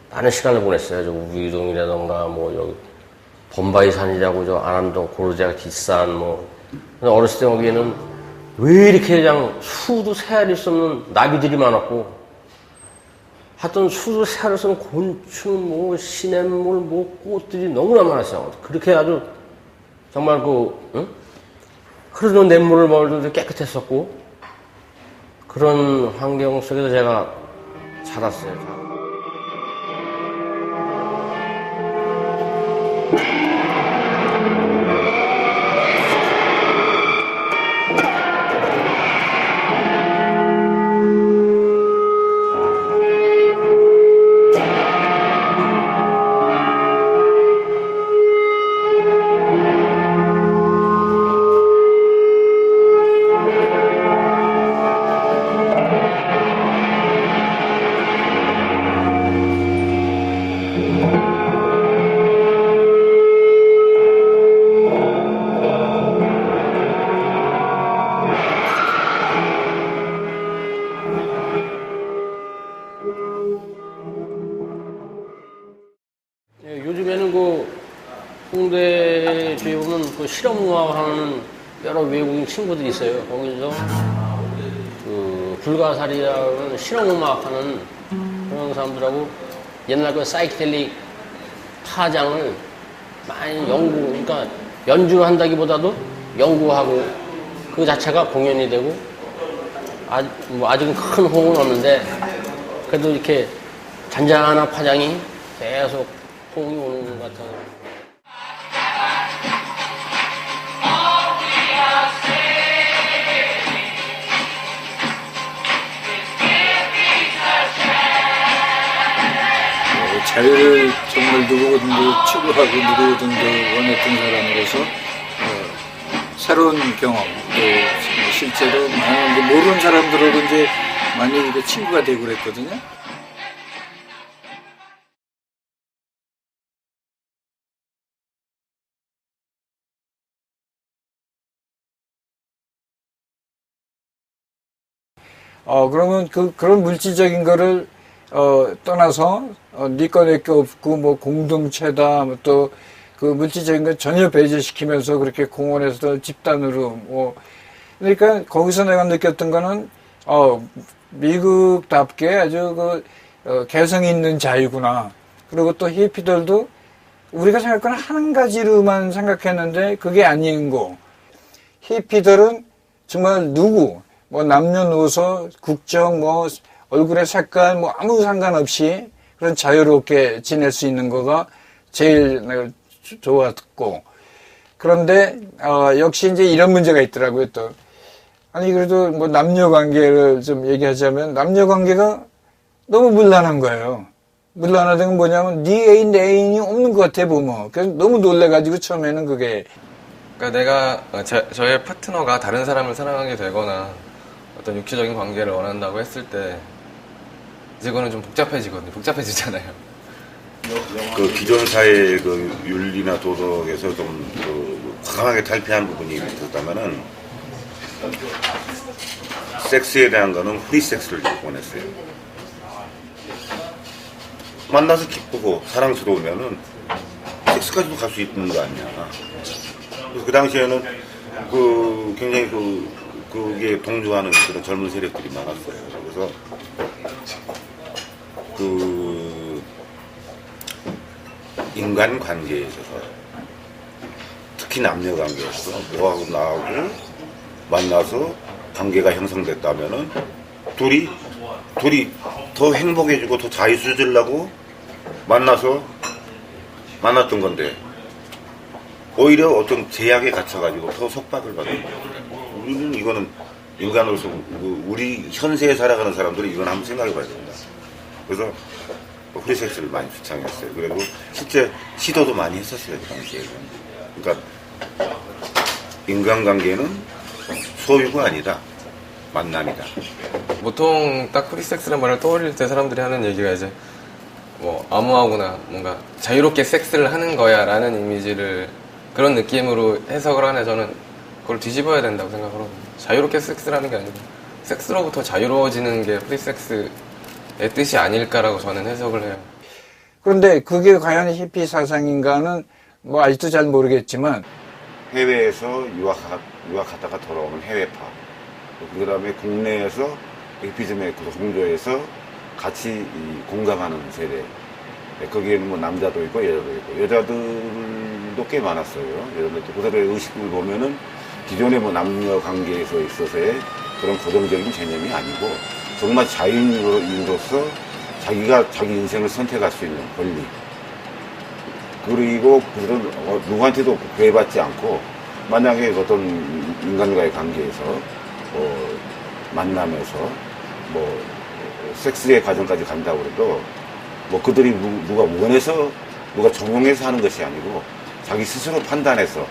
많은 시간을 보냈어요. 저 우이동이라던가 뭐 여기 범바이산이라고 저 안암동 고르제가 뒷산 뭐. 어렸을 때 거기에는 왜 이렇게 그냥 수도 세알일 수 없는 나비들이 많았고, 하여튼 수도 세알일 수 없는 곤충, 뭐 시냇물, 뭐 꽃들이 너무나 많았어요. 그렇게 아주 정말 흐르는 냇물을 먹어도 깨끗했었고, 그런 환경 속에서 제가 자랐어요. 요즘에는 그 홍대에 오는 그 실험음악 하는 여러 외국인 친구들이 있어요. 거기서 그 불가사리라는 실험음악 하는 그런 사람들하고 옛날 그 사이키델릭 파장을 많이 그러니까 연주한다기보다도 연구하고 그 자체가 공연이 되고 아직은 큰 호응은 없는데 그래도 이렇게 잔잔한 파장이 계속 호응이 오는 것 같아요. 자유를 정말 누구든지 추구하고 누구든지 원했던 사람으로서 새로운 경험, 또 실제로 많은 모르는 사람들하고 이제 많이 이렇게 친구가 되고 그랬거든요. 그러면 그런 물질적인 거를 떠나서 니꺼 내꺼 없고 뭐 공동체다, 또 그 물질적인 걸 전혀 배제시키면서 그렇게 공원에서 집단으로 뭐 그러니까 거기서 내가 느꼈던 거는 미국답게 아주 개성 있는 자유구나. 그리고 또 히피들도 우리가 생각하는 한 가지로만 생각했는데 그게 아닌 거. 히피들은 정말 누구 뭐 남녀노소 국적 뭐 얼굴의 색깔 뭐 아무 상관없이 그런 자유롭게 지낼 수 있는 거가 제일 내가 좋았고, 그런데 역시 이제 이런 문제가 있더라고요. 또 아니 그래도 뭐 남녀 관계를 좀 얘기하자면 남녀 관계가 너무 문란한 거예요. 문란하던 건 뭐냐면 네 애인 내 애인이 없는 것 같아 보면. 그래서 너무 놀래가지고 처음에는 그게. 그러니까 내가 저의 파트너가 다른 사람을 사랑하게 되거나 어떤 육체적인 관계를 원한다고 했을 때 이거는 좀 복잡해지잖아요. 그 기존 사회의 그 윤리나 도덕에서 좀 과감하게 탈피한 부분이 있었다면은 섹스에 대한 거는 프리섹스를 원했어요. 만나서 기쁘고 사랑스러우면은 섹스까지도 갈 수 있는 거 아니야. 그래서 그 당시에는 굉장히 그게 동조하는 그런 젊은 세력들이 많았어요. 그래서 인간 관계에 있어서 특히 남녀 관계에서 너하고 나하고 만나서 관계가 형성됐다면은 둘이 더 행복해지고 더 자유수주려고 만났던 건데 오히려 어떤 제약에 갇혀가지고 더 속박을 받는 거예요. 우리는 이거는 인간으로서 우리 현세에 살아가는 사람들이 이건 한번 생각해 봐야 된다. 그래서 프리섹스를 많이 주창했어요. 그리고 실제 시도도 많이 했었어요. 그 당시에. 그러니까 인간관계는 소유가 아니다. 만남이다. 보통 딱 프리섹스란 말을 떠올릴 때 사람들이 하는 얘기가 이제 뭐 암호하거나 뭔가 자유롭게 섹스를 하는 거야 라는 이미지를 그런 느낌으로 해석을 하네. 저는 그걸 뒤집어야 된다고 생각하거든요. 자유롭게 섹스라는 게 아니고 섹스로부터 자유로워지는 게 프리섹스의 뜻이 아닐까라고 저는 해석을 해요. 그런데 그게 과연 히피 사상인가는 뭐 아직도 잘 모르겠지만 해외에서 유학하다가 돌아오는 해외파 그 다음에 국내에서 히피즘의 그 홍조에서 같이 공감하는 세대. 거기에는 뭐 남자도 있고 여자도 있고 여자들도 꽤 많았어요. 여자들도 그들의 의식을 보면은 기존의 뭐 남녀 관계에서 있어서의 그런 고정적인 개념이 아니고 정말 자유인으로서 자기가 자기 인생을 선택할 수 있는 권리. 그리고 그들은 누구한테도 구애받지 않고 만약에 어떤 인간과의 관계에서 만남에서 뭐 섹스의 과정까지 간다고 해도 뭐 그들이 누가 원해서 누가 종용해서 하는 것이 아니고 자기 스스로 판단해서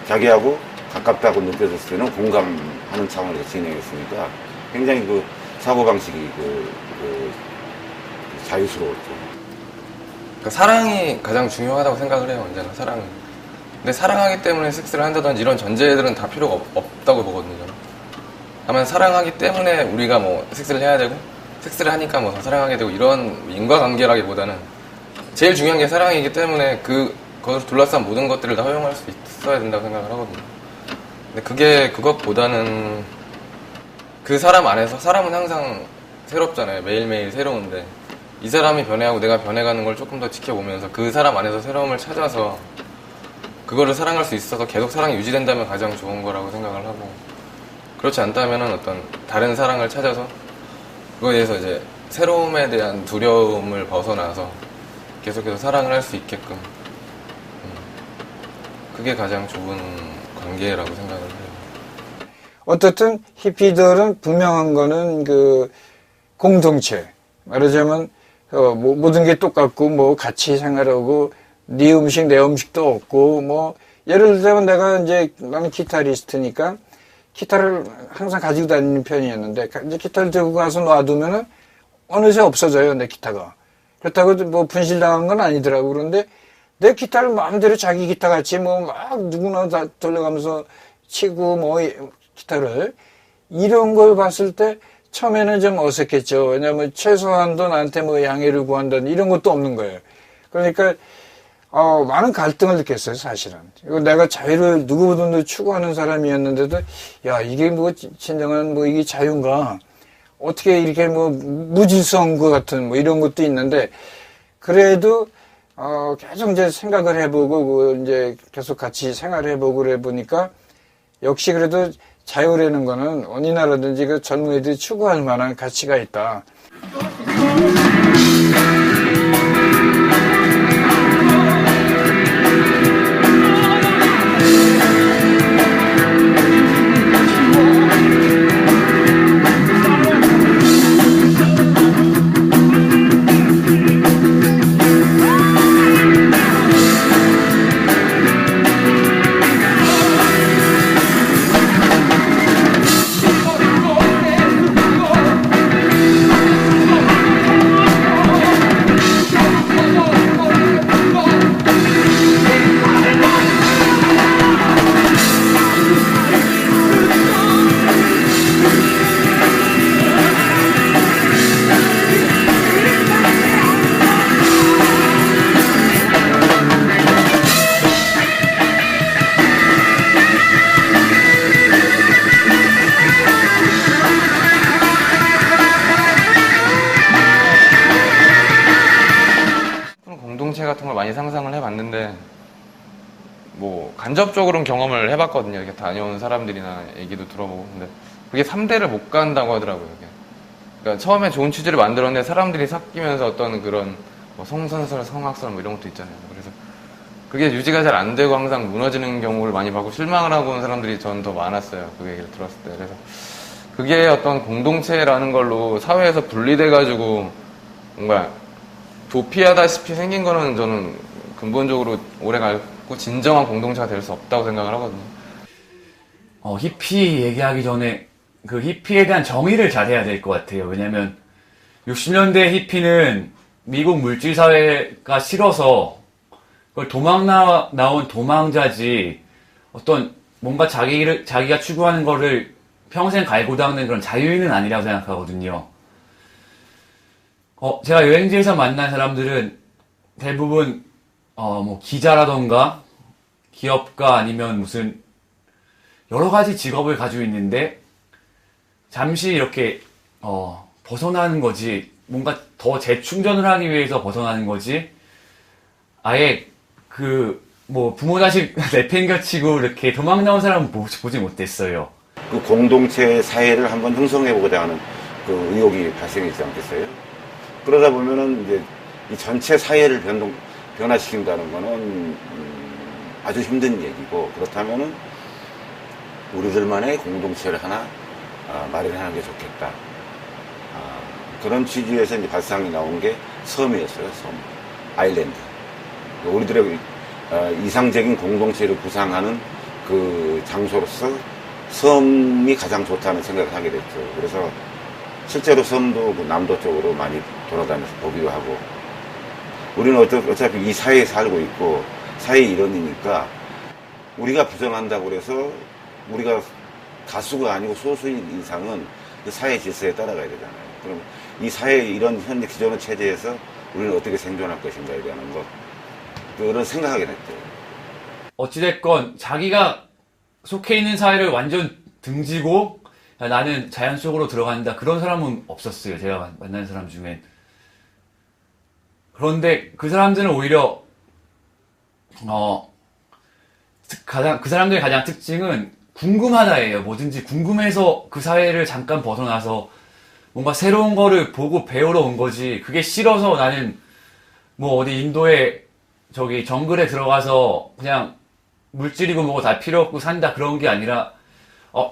자기하고 가깝다고 느껴졌을 때는 공감하는 차원에서 진행했으니까 굉장히 그 사고방식이 자유스러웠죠. 그러니까 사랑이 가장 중요하다고 생각을 해요. 언제나 사랑은. 근데 사랑하기 때문에 섹스를 한다든지 이런 전제들은 다 필요가 없다고 보거든요. 저는. 다만 사랑하기 때문에 우리가 뭐 섹스를 해야 되고 섹스를 하니까 뭐 더 사랑하게 되고 이런 인과관계라기보다는 제일 중요한 게 사랑이기 때문에 그것을 둘러싼 모든 것들을 다 허용할 수 있어야 된다고 생각을 하거든요. 근데 그것보다는 그 사람 안에서 사람은 항상 새롭잖아요. 매일매일 새로운데 이 사람이 변해가고 내가 변해가는 걸 조금 더 지켜보면서 그 사람 안에서 새로움을 찾아서 그거를 사랑할 수 있어서 계속 사랑이 유지된다면 가장 좋은 거라고 생각을 하고 그렇지 않다면은 어떤 다른 사랑을 찾아서 그거에 대해서 이제 새로움에 대한 두려움을 벗어나서 계속해서 사랑을 할 수 있게끔 그게 가장 좋은 관계라고 생각을 해요. 어떻든 히피들은 분명한 거는 그 공동체 말하자면 모든 게 똑같고 뭐 같이 생활하고 네 음식 내 음식도 없고 뭐 예를 들면 나는 기타리스트니까 기타를 항상 가지고 다니는 편이었는데 이제 기타를 들고 가서 놔두면은 어느새 없어져요 내 기타가. 그렇다고 뭐 분실당한 건 아니더라고. 그런데 내 기타를 마음대로 자기 기타 같이 뭐 막 누구나 다 돌려가면서 치고 뭐 기타를 이런 걸 봤을 때 처음에는 좀 어색했죠. 왜냐면 최소한도 나한테 뭐 양해를 구한다는 이런 것도 없는 거예요. 그러니까 많은 갈등을 느꼈어요, 사실은. 이거 내가 자유를 누구보다도 추구하는 사람이었는데도, 야, 이게 뭐, 진정한 뭐, 이게 자유인가? 어떻게 이렇게 뭐, 무질서한 것 같은 뭐, 이런 것도 있는데, 그래도, 계속 이제 생각을 해보고, 이제 계속 같이 생활해보고 그래 보니까, 역시 그래도 자유라는 거는 어느 나라든지 그 젊은이들이 추구할 만한 가치가 있다. 같은 걸 많이 상상을 해봤는데 뭐 간접적으로는 경험을 해봤거든요. 이렇게 다녀온 사람들이나 얘기도 들어보고. 근데 그게 3대를 못 간다고 하더라고요. 이게. 그러니까 처음에 좋은 취지를 만들었는데 사람들이 섞이면서 어떤 그런 뭐 성선설, 성악설 뭐 이런 것도 있잖아요. 그래서 그게 유지가 잘 안 되고 항상 무너지는 경우를 많이 봤고 실망을 하고 온 사람들이 저는 더 많았어요. 그 얘기를 들었을 때. 그래서 그게 어떤 공동체라는 걸로 사회에서 분리돼가지고 뭔가 도피하다시피 생긴 거는 저는 근본적으로 오래가고 진정한 공동체가 될 수 없다고 생각을 하거든요. 히피 얘기하기 전에 그 히피에 대한 정의를 잘 해야 될 것 같아요. 왜냐면 60년대 히피는 미국 물질사회가 싫어서 그걸 나온 도망자지 어떤 뭔가 자기가 추구하는 거를 평생 갈고 닦는 그런 자유인은 아니라고 생각하거든요. 제가 여행지에서 만난 사람들은 대부분 뭐 기자라던가 기업가 아니면 무슨 여러 가지 직업을 가지고 있는데 잠시 이렇게 벗어나는 거지, 뭔가 더 재충전을 하기 위해서 벗어나는 거지, 아예 뭐 부모 자식 내팽겨치고 이렇게 도망 나온 사람은 보지 못했어요. 그 공동체 사회를 한번 형성해보고자 하는 그 의욕이 발생했지 않겠어요? 그러다 보면은 이제 이 전체 사회를 변화시킨다는 거는 아주 힘든 얘기고, 그렇다면은 우리들만의 공동체를 하나 마련하는 게 좋겠다. 그런 취지에서 이제 발상이 나온 게 섬이었어요. 섬, 아일랜드. 우리들의 이상적인 공동체를 구상하는 그 장소로서 섬이 가장 좋다는 생각을 하게 됐죠. 그래서 실제로 섬도 그 남도 쪽으로 많이 돌아다녀서 보기도 하고, 우리는 어차피 이 사회에 살고 있고 사회의 일원이니까 우리가 부정한다고 그래서 우리가 다수가 아니고 소수인 이상은 그 사회 질서에 따라가야 되잖아요. 그럼 이 사회의 이런 현재 기존의 체제에서 우리는 어떻게 생존할 것인가에 대한 것, 그런 생각하게 됐죠. 어찌됐건 자기가 속해 있는 사회를 완전 등지고 나는 자연 속으로 들어간다, 그런 사람은 없었어요. 제가 만난 사람 중엔. 그런데 그 사람들은 오히려 그 사람들의 가장 특징은 궁금하다예요. 뭐든지 궁금해서 그 사회를 잠깐 벗어나서 뭔가 새로운 거를 보고 배우러 온 거지, 그게 싫어서 나는 뭐 어디 인도에 저기 정글에 들어가서 그냥 물질이고 뭐고 다 필요 없고 산다, 그런 게 아니라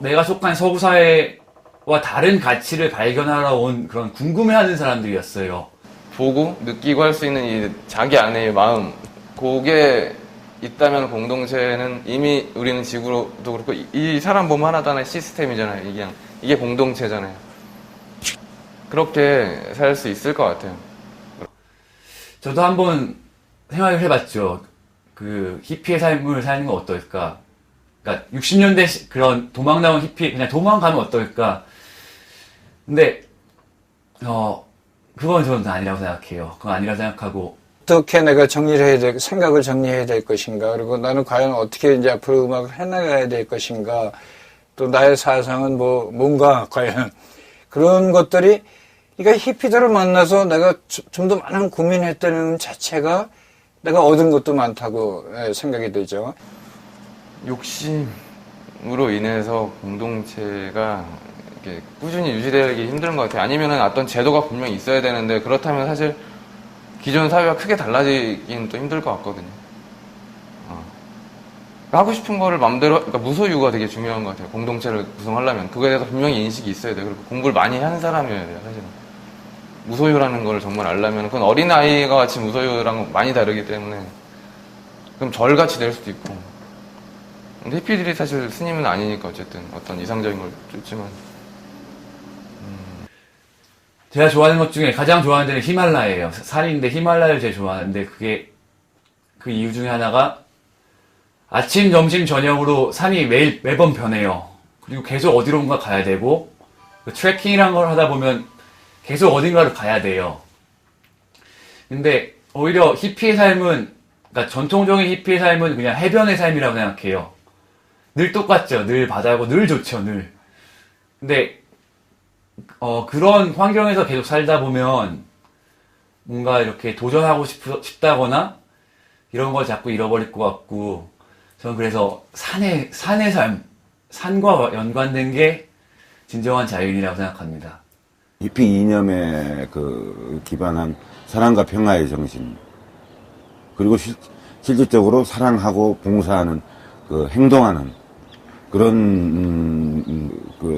내가 속한 서구 사회와 다른 가치를 발견하러 온 그런 궁금해하는 사람들이었어요. 보고 느끼고 할 수 있는 이 자기 안의 마음, 그게 있다면 공동체는 이미 우리는 지구도 그렇고 이 사람 몸 하나도 하나의 시스템이잖아요. 이게 공동체잖아요. 그렇게 살 수 있을 것 같아요. 저도 한번 생각을 해봤죠. 그 히피의 삶을 사는 건 어떨까? 그러니까 60년대 그런 도망 나온 히피, 그냥 도망가면 어떨까? 근데 그건 저는 아니라고 생각해요. 그건 아니라고 생각하고, 어떻게 내가 정리를 해야 될, 생각을 정리해야 될 것인가, 그리고 나는 과연 어떻게 이제 앞으로 음악을 해나가야 될 것인가, 또 나의 사상은 뭔가 과연 그런 것들이, 그러니까 히피들을 만나서 내가 좀 더 많은 고민했다는 자체가 내가 얻은 것도 많다고 생각이 되죠. 욕심으로 인해서 공동체가 이렇게 꾸준히 유지되기 힘든 것 같아요. 아니면은 어떤 제도가 분명히 있어야 되는데, 그렇다면 사실 기존 사회가 크게 달라지긴 또 힘들 것 같거든요. 하고 싶은 거를 마음대로, 그러니까 무소유가 되게 중요한 것 같아요. 공동체를 구성하려면 그거에 대해서 분명히 인식이 있어야 돼요. 그리고 공부를 많이 한 사람이어야 돼요, 사실은. 무소유라는 걸 정말 알려면, 그건 어린아이가 같이 무소유랑 많이 다르기 때문에 그럼 절같이 될 수도 있고. 근데 히피들이 사실 스님은 아니니까 어쨌든 어떤 이상적인 걸 쫓지만. 제가 좋아하는 것 중에 가장 좋아하는 데는 히말라야예요. 산인데 히말라야를 제일 좋아하는데, 그게 그 이유 중에 하나가 아침, 점심, 저녁으로 산이 매번 변해요. 그리고 계속 어디론가 가야 되고, 그 트레킹이란 걸 하다 보면 계속 어딘가를 가야 돼요. 근데 오히려 히피의 삶은, 그러니까 전통적인 히피의 삶은 그냥 해변의 삶이라고 생각해요. 늘 똑같죠. 늘 바다고 늘 좋죠. 늘. 근데 그런 환경에서 계속 살다 보면 뭔가 이렇게 도전하고 싶다거나 이런 걸 자꾸 잃어버릴 것 같고, 저는 그래서 산의 삶, 산과 연관된 게 진정한 자유인이라고 생각합니다. 히피 이념에 기반한 사랑과 평화의 정신, 그리고 실질적으로 사랑하고 봉사하는 행동하는 그런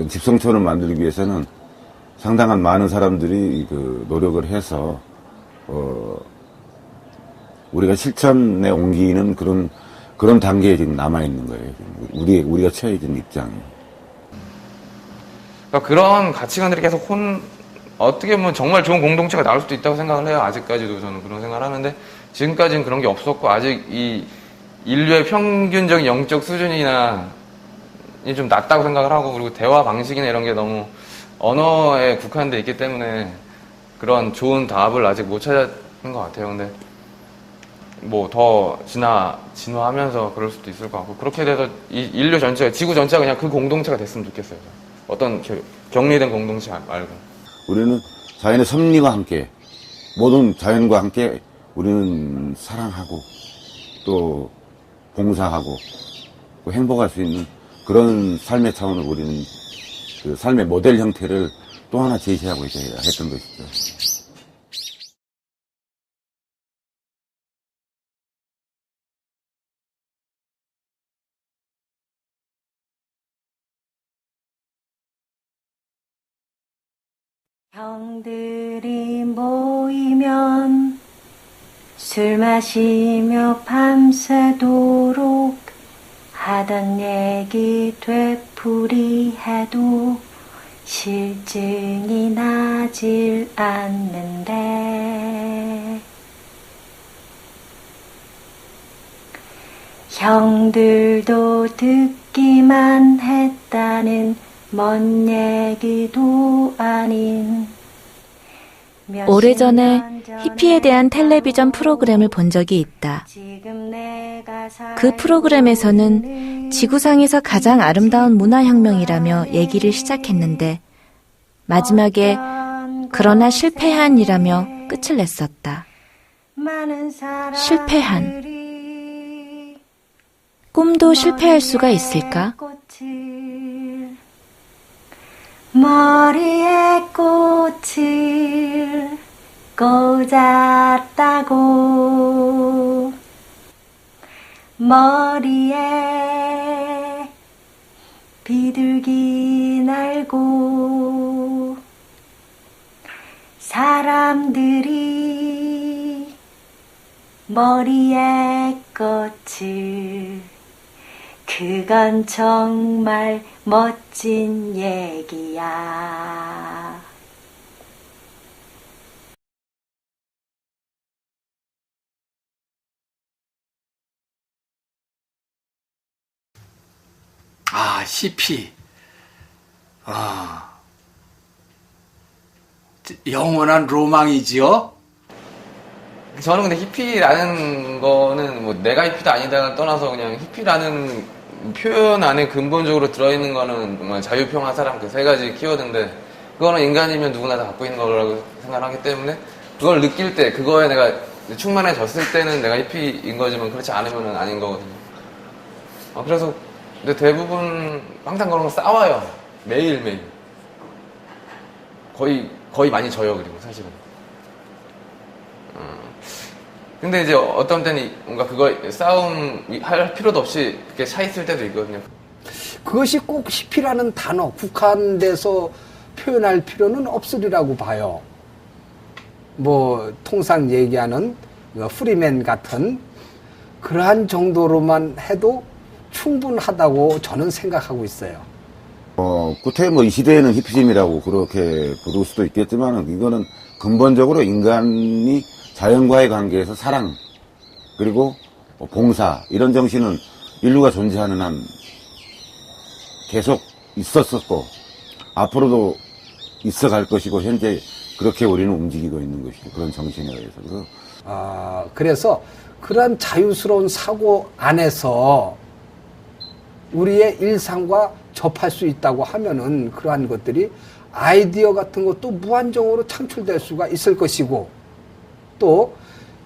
집성촌을 만들기 위해서는 상당한 많은 사람들이 노력을 해서 우리가 실천에 옮기는 그런 단계에 지금 남아 있는 거예요. 우리가 처해진 입장이. 그러니까 그런 가치관들이 계속 어떻게 보면 정말 좋은 공동체가 나올 수도 있다고 생각을 해요. 아직까지도 저는 그런 생각을 하는데, 지금까지는 그런 게 없었고, 아직 이 인류의 평균적인 영적 수준이나 좀 낮다고 생각을 하고, 그리고 대화 방식이나 이런 게 너무 언어에 국한돼 있기 때문에 그런 좋은 답을 아직 못 찾은 것 같아요. 근데 뭐 더 진화하면서 그럴 수도 있을 것 같고, 그렇게 돼서 이 인류 전체가, 지구 전체가 그냥 그 공동체가 됐으면 좋겠어요. 어떤 격리된 공동체 말고. 우리는 자연의 섭리와 함께, 모든 자연과 함께 우리는 사랑하고 또 봉사하고 또 행복할 수 있는 그런 삶의 차원을 우리는 삶의 모델 형태를 또 하나 제시하고 있어야 했던 것이죠. 형들이 모이면 술 마시며 밤새도록 하던 얘기 되풀이해도 실증이 나질 않는데, 형들도 듣기만 했다는 먼 얘기도 아닌, 오래전에 히피에 대한 텔레비전 프로그램을 본 적이 있다. 그 프로그램에서는 지구상에서 가장 아름다운 문화혁명이라며 얘기를 시작했는데 마지막에 그러나 실패한이라며 끝을 냈었다. 실패한. 꿈도 실패할 수가 있을까? 머리에 꽃을 꽂았다고, 머리에 비둘기 날고, 사람들이 머리에 꽃을, 그건 정말 멋진 얘기야. 히피. 영원한 로망이지요? 저는 근데 히피라는 거는 뭐 내가 히피다 아니다를 떠나서 그냥 히피라는 표현 안에 근본적으로 들어있는 거는 정말 자유평화 사랑 그 세 가지 키워드인데, 그거는 인간이면 누구나 다 갖고 있는 거라고 생각하기 때문에 그걸 느낄 때, 그거에 내가 충만해졌을 때는 내가 히피인 거지만 그렇지 않으면 아닌 거거든요. 그래서 근데 대부분 항상 그런 거 싸워요. 매일매일. 거의 많이 져요. 그리고 사실은. 근데 이제 어떤 때는 뭔가 그거 싸움 할 필요도 없이 그렇게 차 있을 때도 있거든요. 그것이 꼭 히피라는 단어, 국한돼서 표현할 필요는 없으리라고 봐요. 뭐 통상 얘기하는 프리맨 같은 그러한 정도로만 해도 충분하다고 저는 생각하고 있어요. 끝에 이 시대에는 히피즘이라고 그렇게 부를 수도 있겠지만, 이거는 근본적으로 인간이 자연과의 관계에서 사랑, 그리고 봉사, 이런 정신은 인류가 존재하는 한 계속 있었었고, 앞으로도 있어갈 것이고, 현재 그렇게 우리는 움직이고 있는 것이죠. 그런 정신에 의해서. 그래서 그런 자유스러운 사고 안에서 우리의 일상과 접할 수 있다고 하면은 그러한 것들이 아이디어 같은 것도 무한정으로 창출될 수가 있을 것이고, 또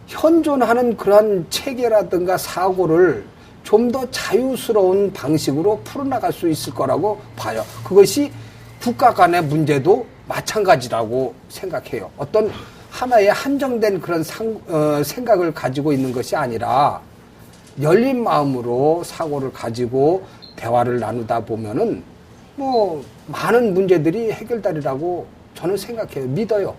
현존하는 그러한 체계라든가 사고를 좀 더 자유스러운 방식으로 풀어나갈 수 있을 거라고 봐요. 그것이 국가 간의 문제도 마찬가지라고 생각해요. 어떤 하나의 한정된 그런 생각을 가지고 있는 것이 아니라 열린 마음으로 사고를 가지고 대화를 나누다 보면은 뭐 많은 문제들이 해결되리라고 저는 생각해요. 믿어요.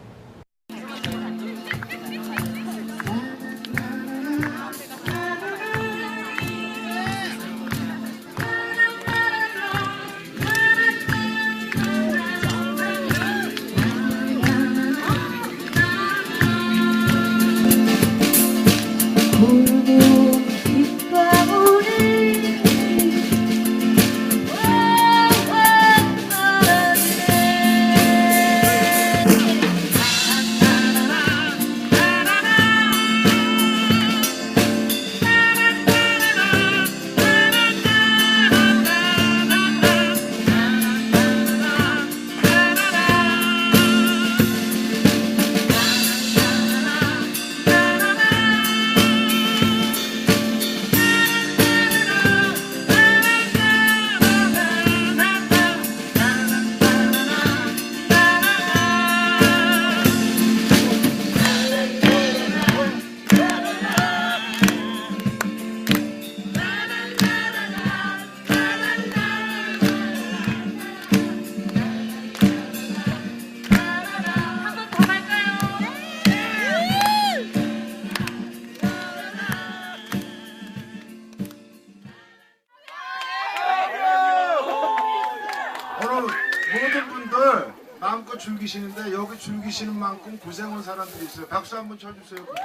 모든 분들 마음껏 즐기시는데 여기 즐기시는 만큼 고생한 사람들이 있어요. 박수 한번 쳐주세요. 그분들.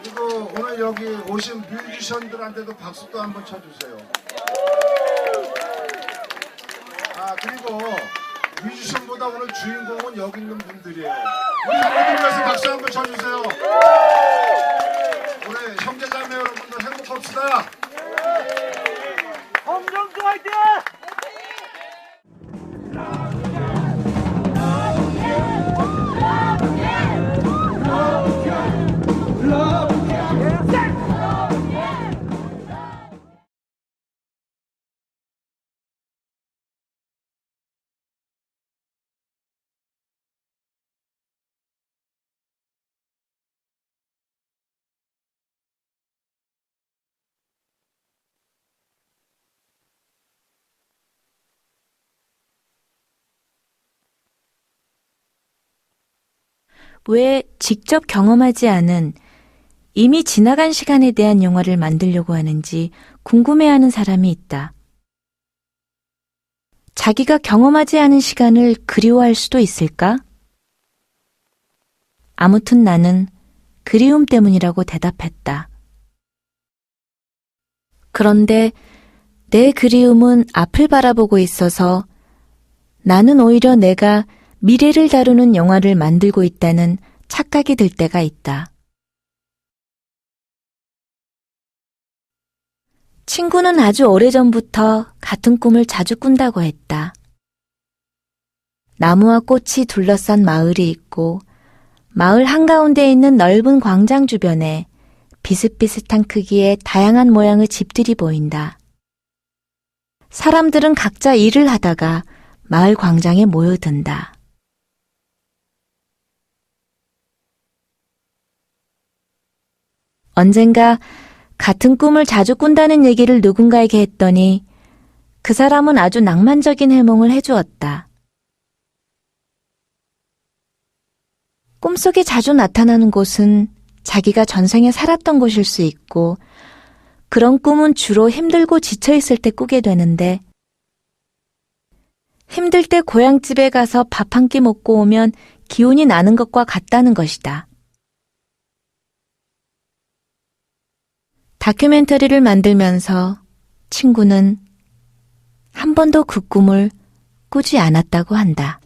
그리고 오늘 여기 오신 뮤지션들한테도 박수도 한번 쳐주세요. 그리고 뮤지션보다 오늘 주인공은 여기 있는 분들이에요. 우리 모든 것을 박수 한번 쳐주세요. 우리 형제자매 여러분들 행복합시다. 홍정수 화이팅! 왜 직접 경험하지 않은 이미 지나간 시간에 대한 영화를 만들려고 하는지 궁금해하는 사람이 있다. 자기가 경험하지 않은 시간을 그리워할 수도 있을까? 아무튼 나는 그리움 때문이라고 대답했다. 그런데 내 그리움은 앞을 바라보고 있어서 나는 오히려 내가 미래를 다루는 영화를 만들고 있다는 착각이 들 때가 있다. 친구는 아주 오래전부터 같은 꿈을 자주 꾼다고 했다. 나무와 꽃이 둘러싼 마을이 있고 마을 한가운데 있는 넓은 광장 주변에 비슷비슷한 크기의 다양한 모양의 집들이 보인다. 사람들은 각자 일을 하다가 마을 광장에 모여든다. 언젠가 같은 꿈을 자주 꾼다는 얘기를 누군가에게 했더니 그 사람은 아주 낭만적인 해몽을 해주었다. 꿈속에 자주 나타나는 곳은 자기가 전생에 살았던 곳일 수 있고 그런 꿈은 주로 힘들고 지쳐있을 때 꾸게 되는데 힘들 때 고향집에 가서 밥 한 끼 먹고 오면 기운이 나는 것과 같다는 것이다. 다큐멘터리를 만들면서 친구는 한 번도 그 꿈을 꾸지 않았다고 한다.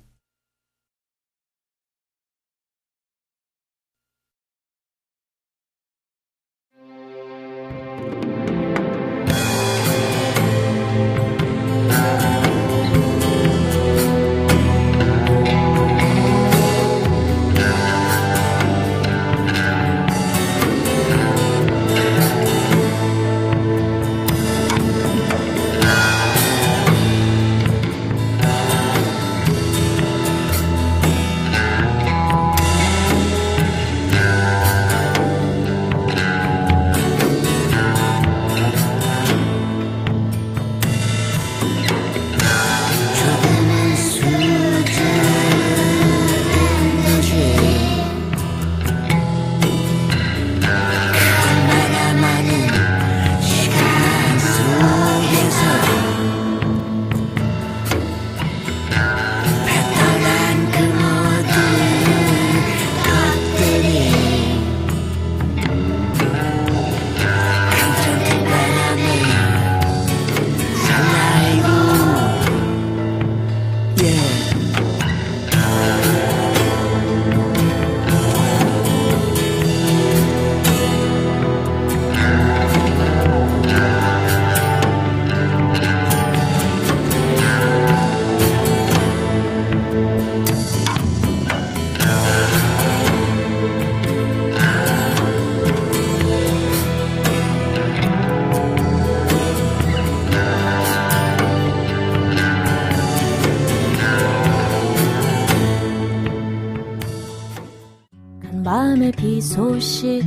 이 소식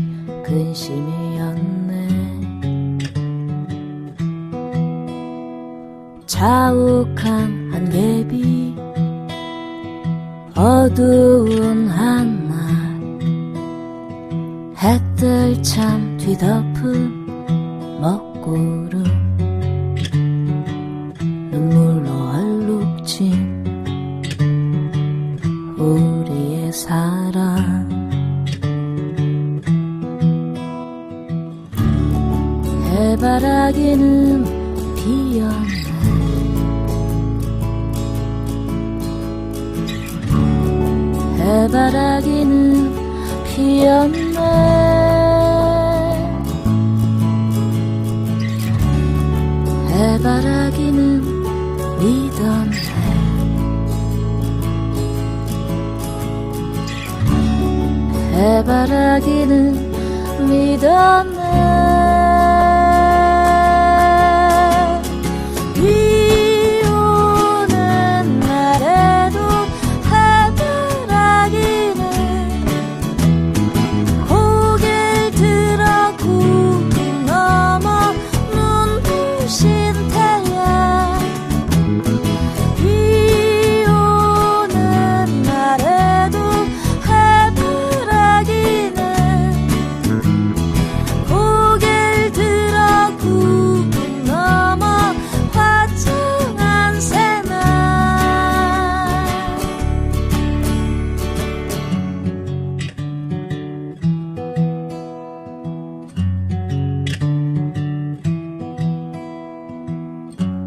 근심이었네. 자욱한 한개비 어두운 한날 해뜰 참 뒤덮은 먹구름 눈물로 얼룩진 우리의 사랑. 해바라기는 피었네. 해바라기는 피었네. 해바라기는 믿었네. 해바라기는 믿었네. 비 오는 날에도 해바라기는 고개를 들어 구름 넘어 눈부신 태양. 비 오는 날에도 해바라기는 고개를 들어 구름 넘어 화창한 새날.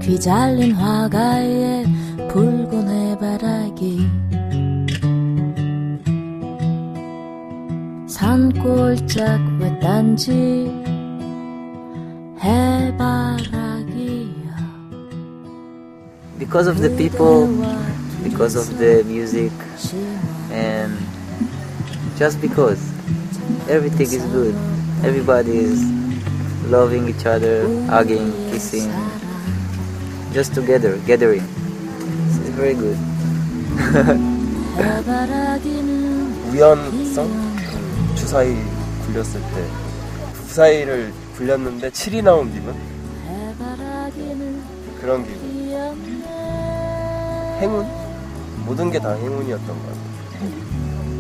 귀 잘린 화가에 붉은 해바라기 산골짝 외딴지 해바라기야. Because of the people, because of the music, and just because everything is good. Everybody is loving each other, hugging, kissing, just together, gathering. It's very good. 우연성? 주사위 굴렸을 때 주사위를 굴렸는데 7이 나온 기분? 그런 기분. 행운? 모든 게 다 행운이었던 것 같아요.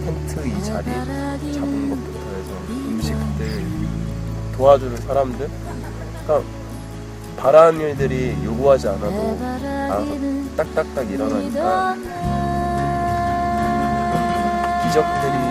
텐트 이 자리 잡은 것부터 해서 음식들, 도와주는 사람들, 그러니까 바라는 일들이 요구하지 않아도 알아서 딱딱딱 일어나니까 기적들이